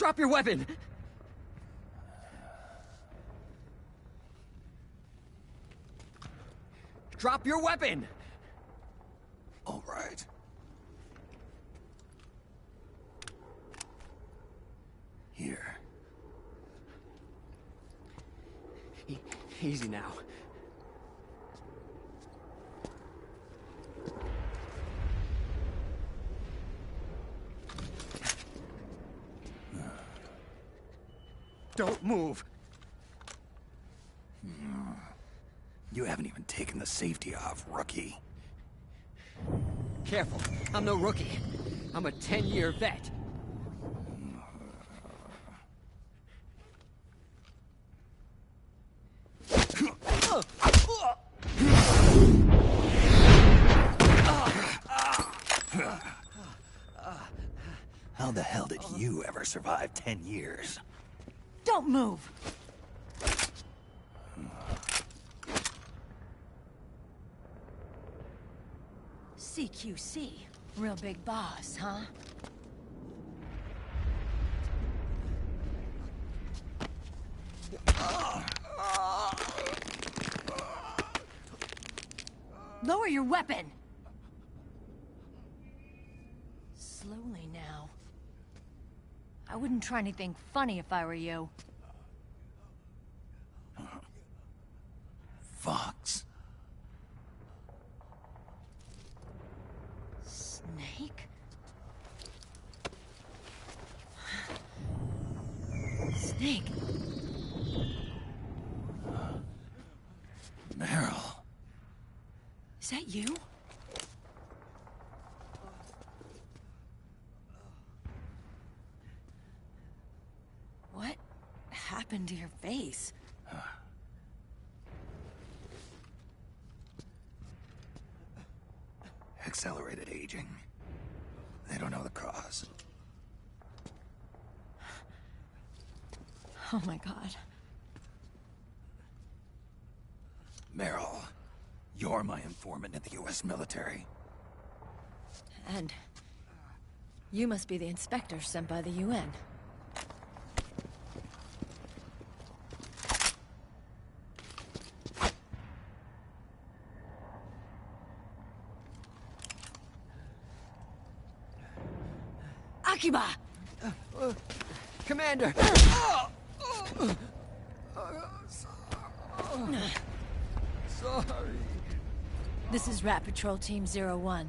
Drop your weapon! Drop your weapon! All right. Here. Easy now. Don't move! You haven't even taken the safety off, rookie. Careful, I'm no rookie. I'm a 10-year vet. How the hell did you ever survive 10 years? Don't move! CQC. Real big boss, huh? Lower your weapon! Slowly now. I wouldn't try anything funny if I were you. Fox. Snake? Snake? Meryl. Is that you? What happened to your face? Accelerated aging. They don't know the cause. Oh my god. Meryl, you're my informant in the U.S. military. And you must be the inspector sent by the UN. Akiba! Commander! Sorry. This is Rat Patrol Team 01.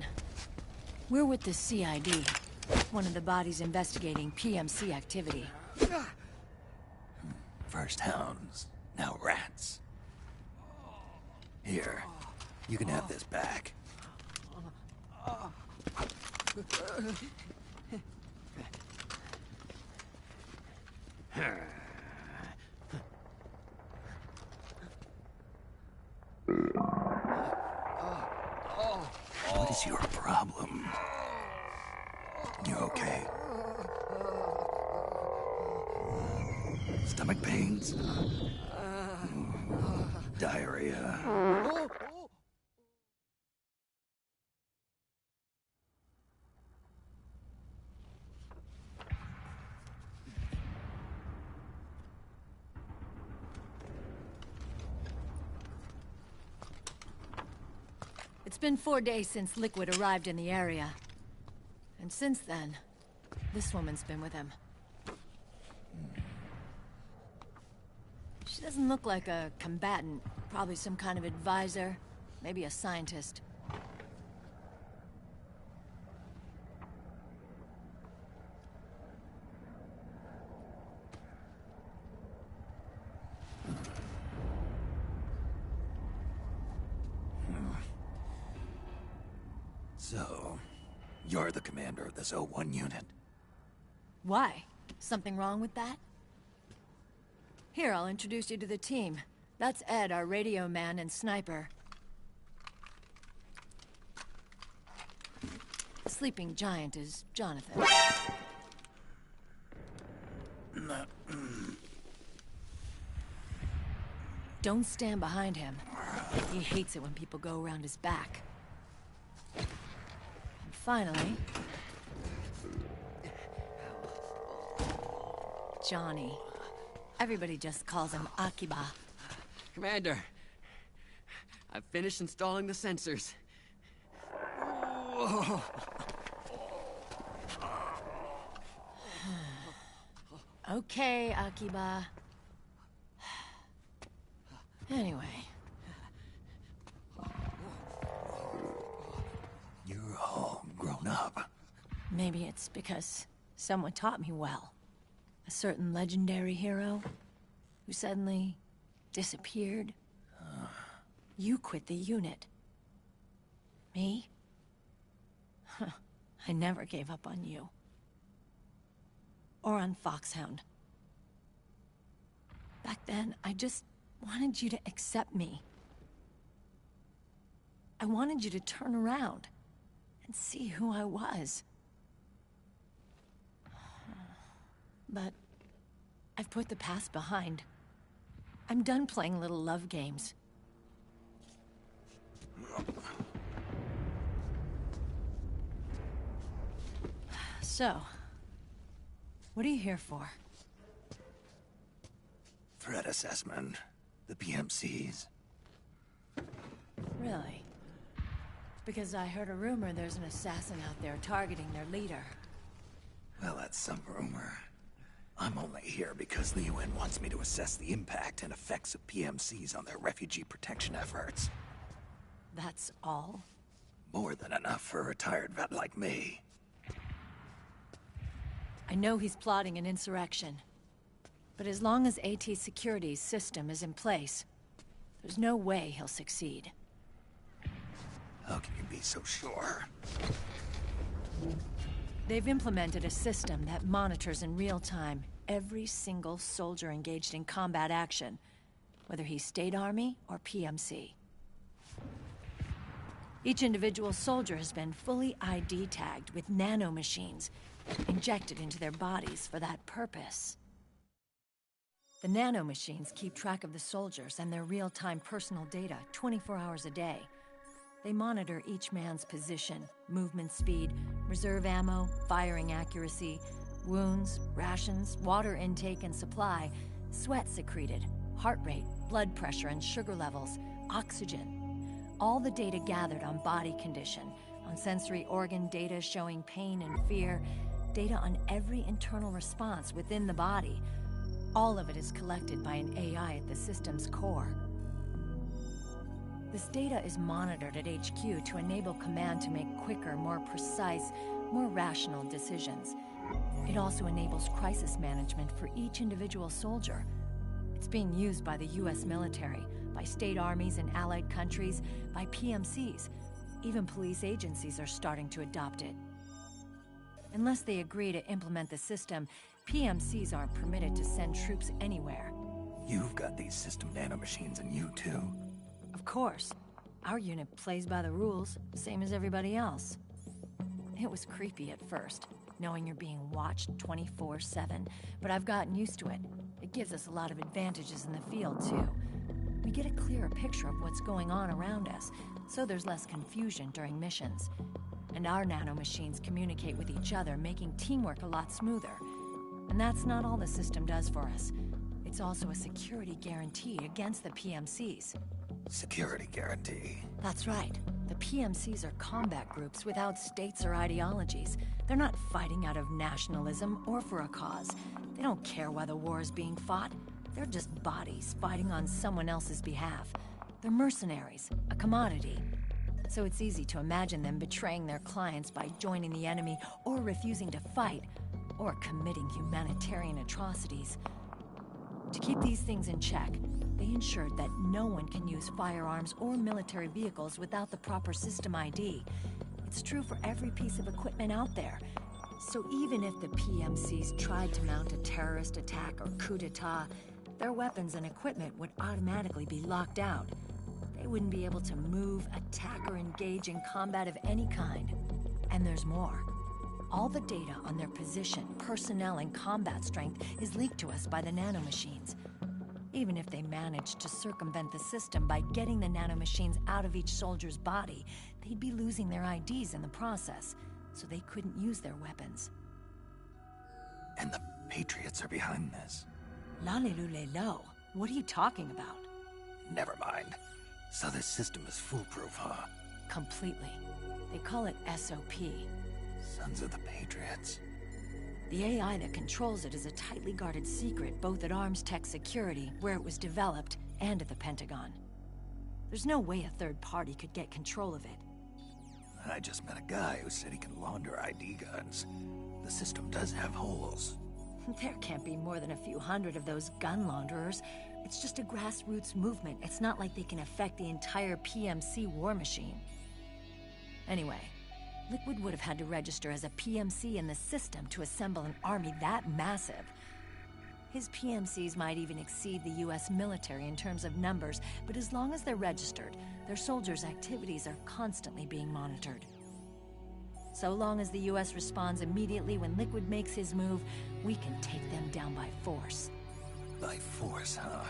We're with the CID, one of the bodies investigating PMC activity. First hounds, now rats. Here, you can have this back. What is your problem? You okay? Stomach pains? Diarrhea? It's been 4 days since Liquid arrived in the area. And since then, this woman's been with him. She doesn't look like a combatant. Probably some kind of advisor. Maybe a scientist. So, you're the commander of this O1 unit. Why? Something wrong with that? Here, I'll introduce you to the team. That's Ed, our radio man and sniper. The sleeping giant is Jonathan. Don't stand behind him. He hates it when people go around his back. And finally... Johnny. Everybody just calls him Akiba. Commander, I've finished installing the sensors. Okay, Akiba. Anyway. You're all grown up. Maybe it's because someone taught me well. A certain legendary hero who suddenly disappeared. You quit the unit. Me? I never gave up on you. Or on Foxhound. Back then, I just wanted you to accept me. I wanted you to turn around and see who I was. But I've put the past behind. I'm done playing little love games. So, what are you here for? Threat assessment. The PMCs. Really? Because I heard a rumor there's an assassin out there targeting their leader. Well, that's some rumor. I'm only here because the UN wants me to assess the impact and effects of PMCs on their refugee protection efforts. That's all? More than enough for a retired vet like me. I know he's plotting an insurrection. But as long as AT Security's system is in place, there's no way he'll succeed. How can you be so sure? They've implemented a system that monitors in real time every single soldier engaged in combat action, whether he's State Army or PMC. Each individual soldier has been fully ID tagged with nanomachines injected into their bodies for that purpose. The nanomachines keep track of the soldiers and their real-time personal data 24 hours a day. They monitor each man's position, movement speed, reserve ammo, firing accuracy, wounds, rations, water intake and supply, sweat secreted, heart rate, blood pressure and sugar levels, oxygen. All the data gathered on body condition, on sensory organ data showing pain and fear, data on every internal response within the body. All of it is collected by an AI at the system's core. This data is monitored at HQ to enable command to make quicker, more precise, more rational decisions. It also enables crisis management for each individual soldier. It's being used by the US military, by state armies in allied countries, by PMCs. Even police agencies are starting to adopt it. Unless they agree to implement the system, PMCs aren't permitted to send troops anywhere. You've got these system nanomachines in you too. Of course. Our unit plays by the rules, same as everybody else. It was creepy at first, knowing you're being watched 24/7, but I've gotten used to it. It gives us a lot of advantages in the field, too. We get a clearer picture of what's going on around us, so there's less confusion during missions. And our nanomachines communicate with each other, making teamwork a lot smoother. And that's not all the system does for us. It's also a security guarantee against the PMCs. Security guarantee? That's right. The PMCs are combat groups without states or ideologies. They're not fighting out of nationalism or for a cause. They don't care why the war is being fought. They're just bodies fighting on someone else's behalf. They're mercenaries, a commodity. So it's easy to imagine them betraying their clients by joining the enemy or refusing to fight, or committing humanitarian atrocities. To keep these things in check, they ensured that no one can use firearms or military vehicles without the proper system ID. It's true for every piece of equipment out there. So even if the PMCs tried to mount a terrorist attack or coup d'etat, their weapons and equipment would automatically be locked out. They wouldn't be able to move, attack, or engage in combat of any kind. And there's more. All the data on their position, personnel, and combat strength is leaked to us by the nanomachines. Even if they managed to circumvent the system by getting the nanomachines out of each soldier's body, they'd be losing their IDs in the process, so they couldn't use their weapons. And the Patriots are behind this. Lalilulelo. What are you talking about? Never mind. So this system is foolproof, huh? Completely. They call it SOP. Sons of the Patriots. The AI that controls it is a tightly guarded secret, both at Arms Tech Security, where it was developed, and at the Pentagon. There's no way a third party could get control of it. I just met a guy who said he can launder ID guns. The system does have holes. There can't be more than a few hundred of those gun launderers. It's just a grassroots movement. It's not like they can affect the entire PMC war machine. Anyway, Liquid would have had to register as a PMC in the system to assemble an army that massive. His PMCs might even exceed the US military in terms of numbers, but as long as they're registered, their soldiers' activities are constantly being monitored. So long as the US responds immediately when Liquid makes his move, we can take them down by force. By force, huh?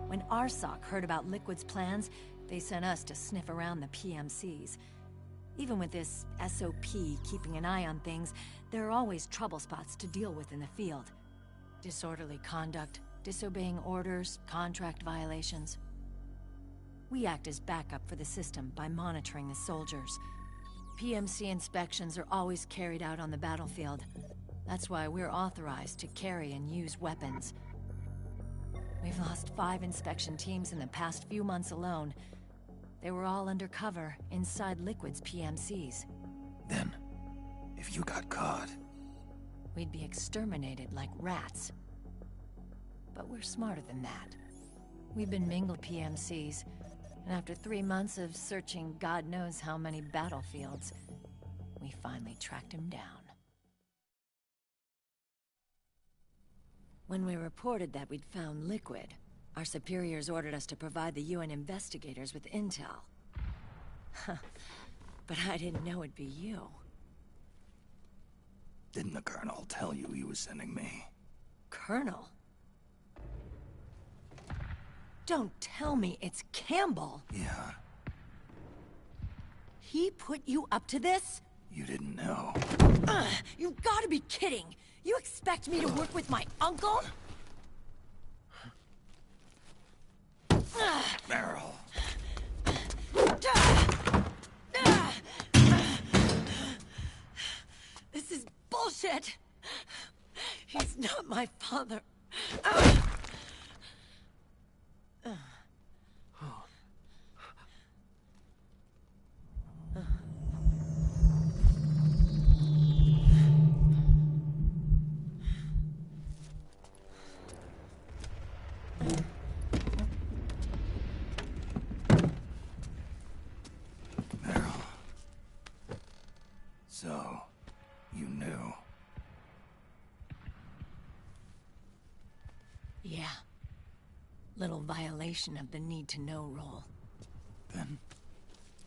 When RSOC heard about Liquid's plans, they sent us to sniff around the PMCs. Even with this SOP keeping an eye on things, there are always trouble spots to deal with in the field. Disorderly conduct, disobeying orders, contract violations. We act as backup for the system by monitoring the soldiers. PMC inspections are always carried out on the battlefield. That's why we're authorized to carry and use weapons. We've lost 5 inspection teams in the past few months alone. They were all undercover, inside Liquid's PMCs. Then, if you got caught... we'd be exterminated like rats. But we're smarter than that. We've been mingled PMCs, and after 3 months of searching God knows how many battlefields, we finally tracked him down. When we reported that we'd found Liquid, our superiors ordered us to provide the UN investigators with intel. But I didn't know it'd be you. Didn't the Colonel tell you he was sending me? Colonel? Don't tell me it's Campbell! Yeah. He put you up to this? You didn't know. You've gotta be kidding! You expect me to work with my uncle? Meryl. This is bullshit! He's not my father. So, you knew. Yeah. Little violation of the need-to-know rule. Then,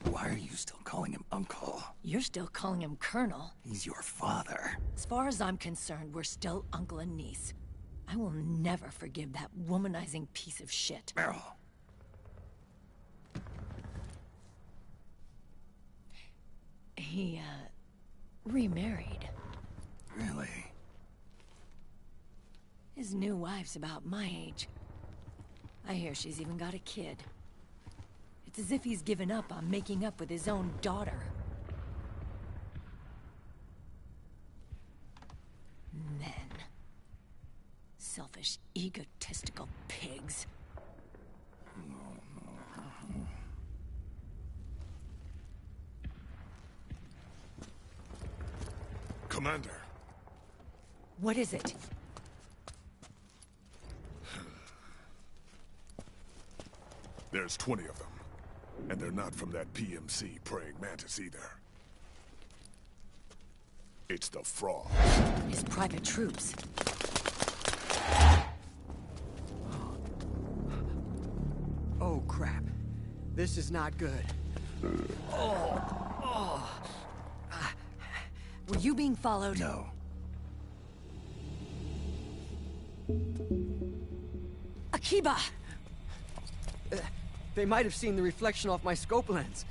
why are you still calling him Uncle? You're still calling him Colonel. He's your father. As far as I'm concerned, we're still uncle and niece. I will never forgive that womanizing piece of shit. Meryl. He, remarried. Really? His new wife's about my age. I hear she's even got a kid. It's as if he's given up on making up with his own daughter. Men. Selfish, egotistical pigs. Commander. What is it? There's 20 of them. And they're not from that PMC praying mantis either. It's the Frog. His private troops. Oh, crap. This is not good. Were you being followed? No. Akiba! They might have seen the reflection off my scope lens.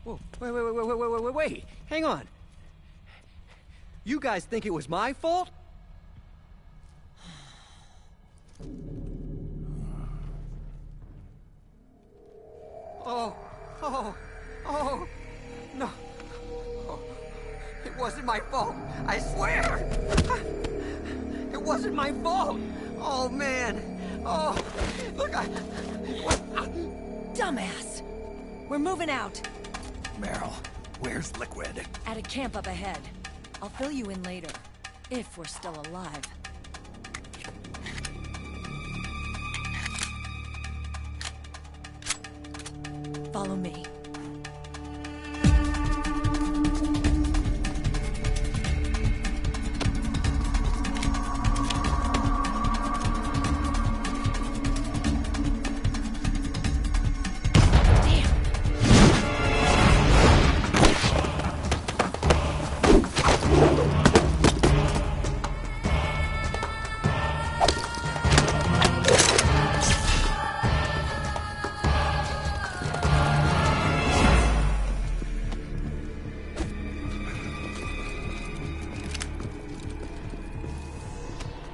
Whoa, wait, hang on. You guys think it was my fault? Oh, no. Oh, it wasn't my fault, I swear! It wasn't my fault! Oh, man. Oh, look, Dumbass! We're moving out. Meryl, where's Liquid? At a camp up ahead. I'll fill you in later. If we're still alive. Follow me.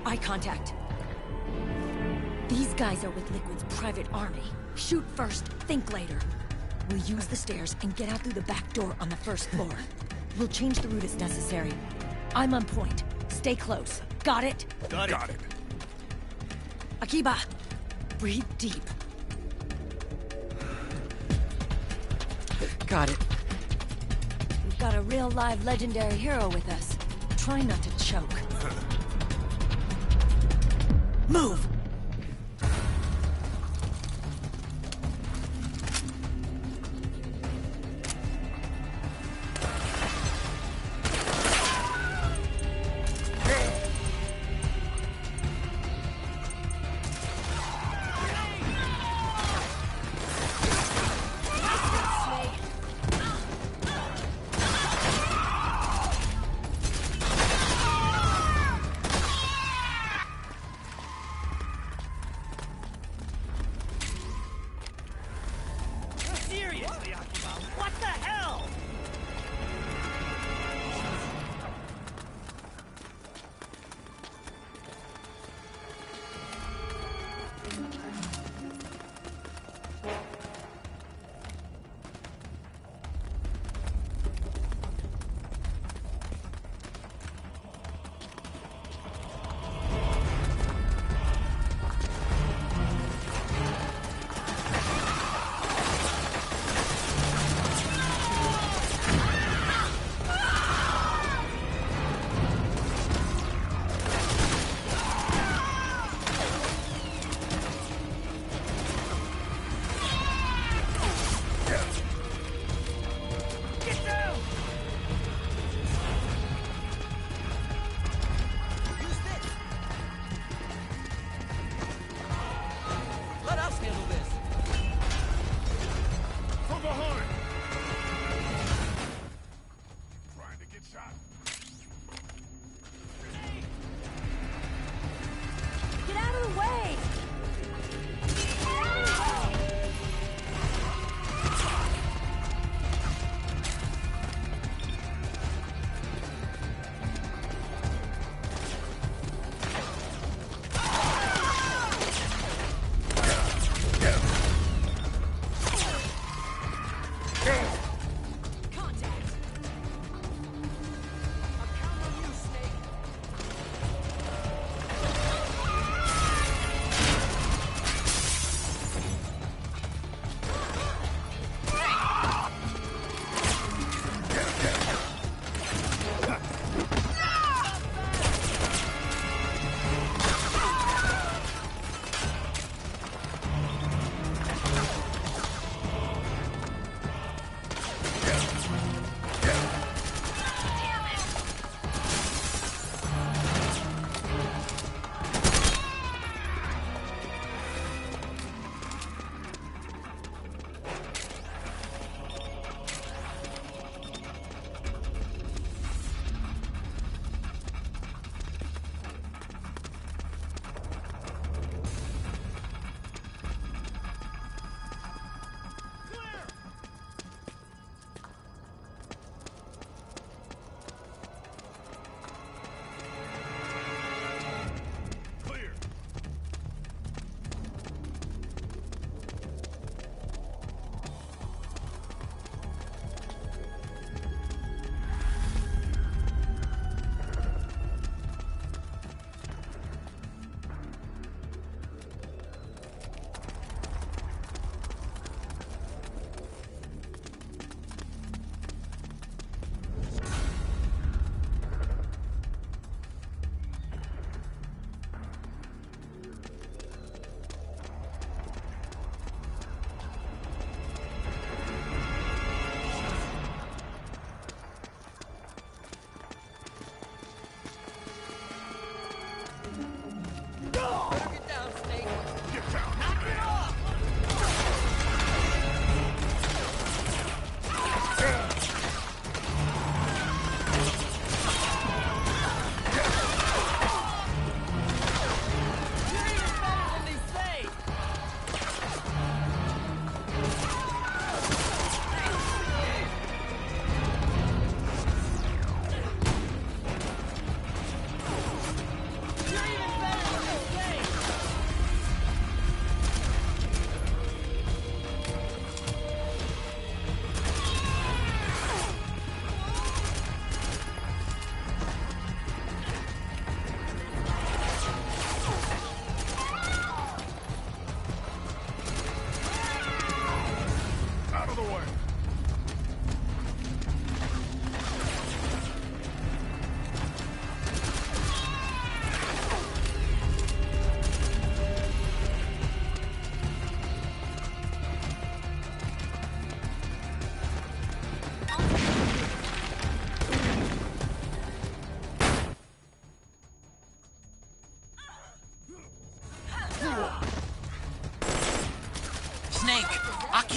Eye contact. These guys are with Liquid's private army. Shoot first, think later. We'll use the stairs and get out through the back door on the first floor. We'll change the route as necessary. I'm on point. Stay close. Got it? Got it. Akiba, breathe deep. got it. We've got a real live legendary hero with us. Try not to choke. Move!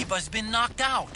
Eva's been knocked out.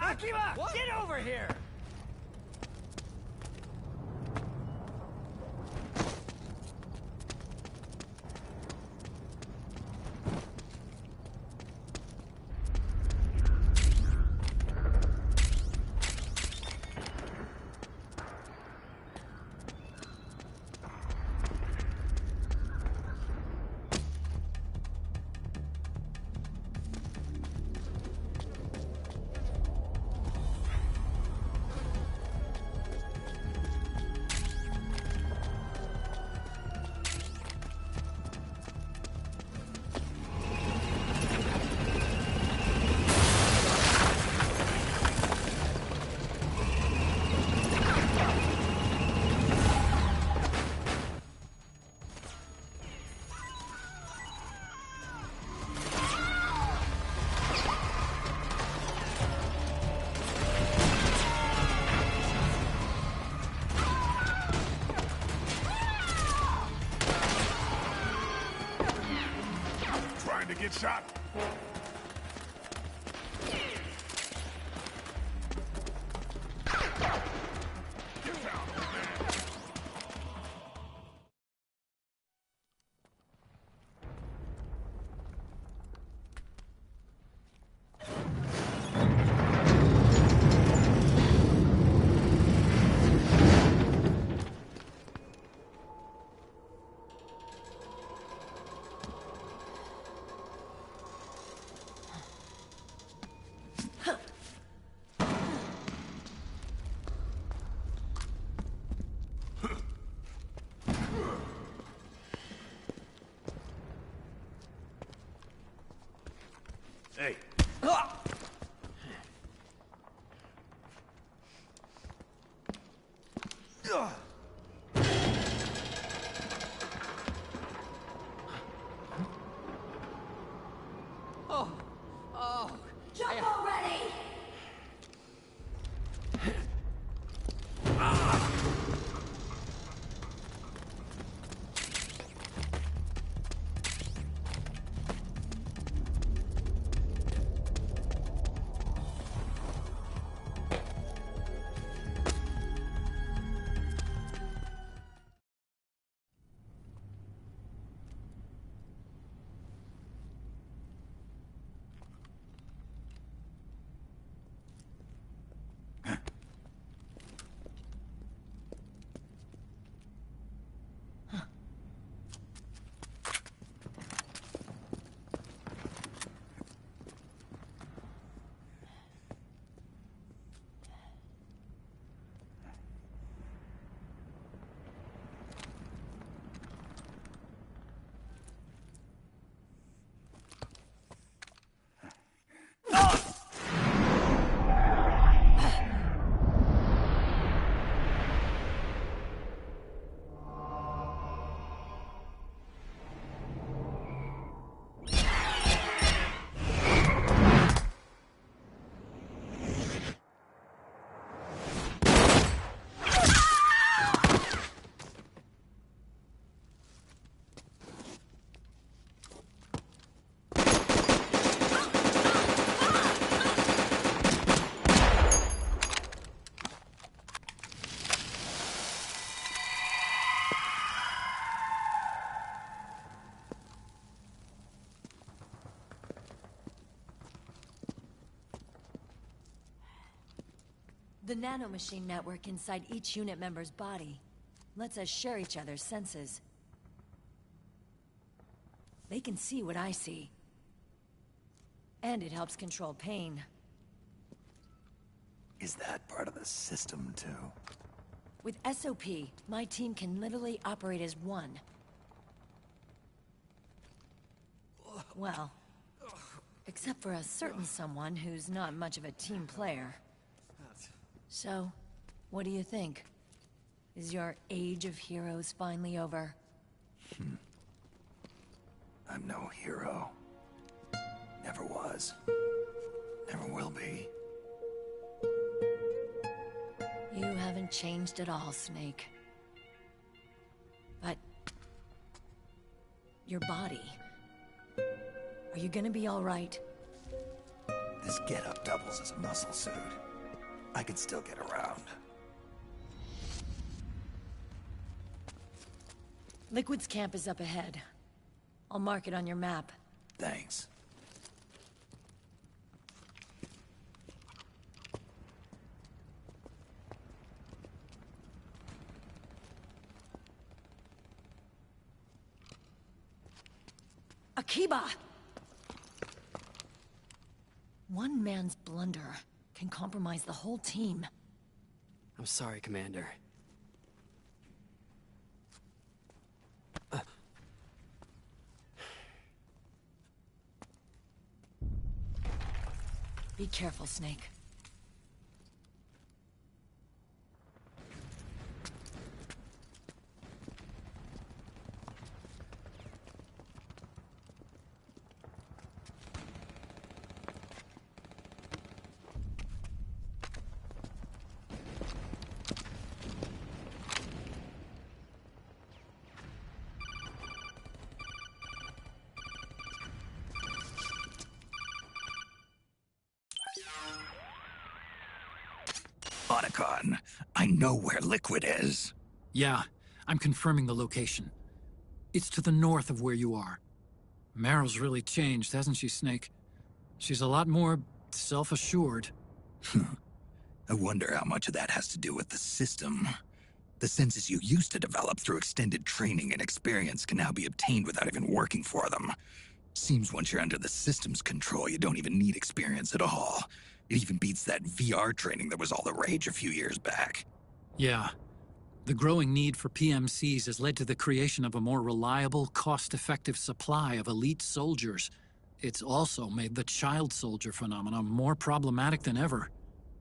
Akima! What? Get over here! To get shot. Get down, old man. Hey. Jump already! The nanomachine network inside each unit member's body lets us share each other's senses. They can see what I see. And it helps control pain. Is that part of the system, too? With SOP, my team can literally operate as one. Well, except for a certain someone who's not much of a team player. So, what do you think? Is your age of heroes finally over? I'm no hero. Never was. Never will be. You haven't changed at all, Snake. But... your body... are you gonna be all right? This getup doubles as a muscle suit. I can still get around. Liquid's camp is up ahead. I'll mark it on your map. Thanks. Akiba! One man's blunder can compromise the whole team. I'm sorry, Commander. Be careful, Snake. Otacon, I know where Liquid is. Yeah, I'm confirming the location. It's to the north of where you are. Meryl's really changed, hasn't she, Snake? She's a lot more self-assured. I wonder how much of that has to do with the system. The senses you used to develop through extended training and experience can now be obtained without even working for them. Seems once you're under the system's control, you don't even need experience at all. It even beats that VR training that was all the rage a few years back. Yeah. The growing need for PMCs has led to the creation of a more reliable, cost-effective supply of elite soldiers. It's also made the child soldier phenomenon more problematic than ever.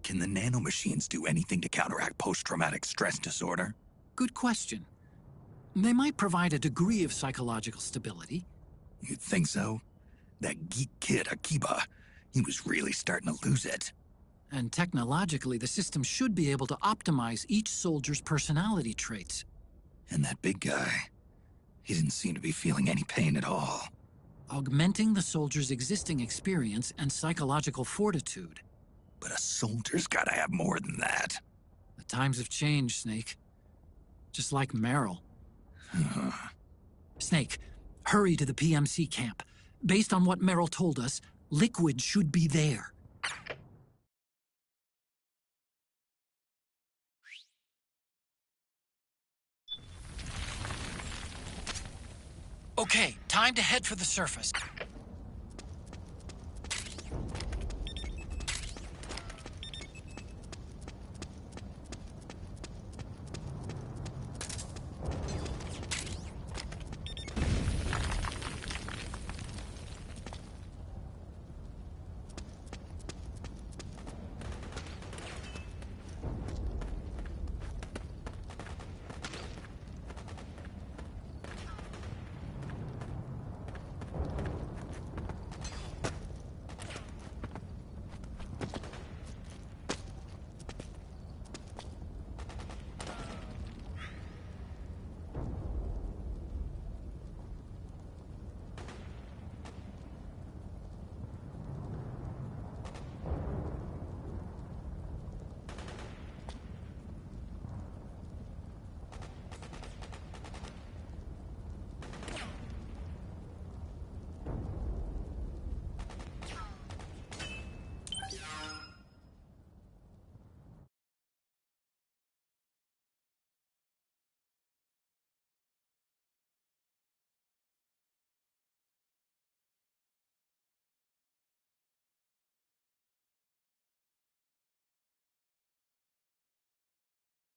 Can the nanomachines do anything to counteract post-traumatic stress disorder? Good question. They might provide a degree of psychological stability. You'd think so? That geek kid, Akiba, he was really starting to lose it. And technologically, the system should be able to optimize each soldier's personality traits. And that big guy, he didn't seem to be feeling any pain at all. Augmenting the soldier's existing experience and psychological fortitude. But a soldier's gotta have more than that. The times have changed, Snake. Just like Meryl. Snake, hurry to the PMC camp. Based on what Meryl told us, Liquid should be there. Okay, time to head for the surface.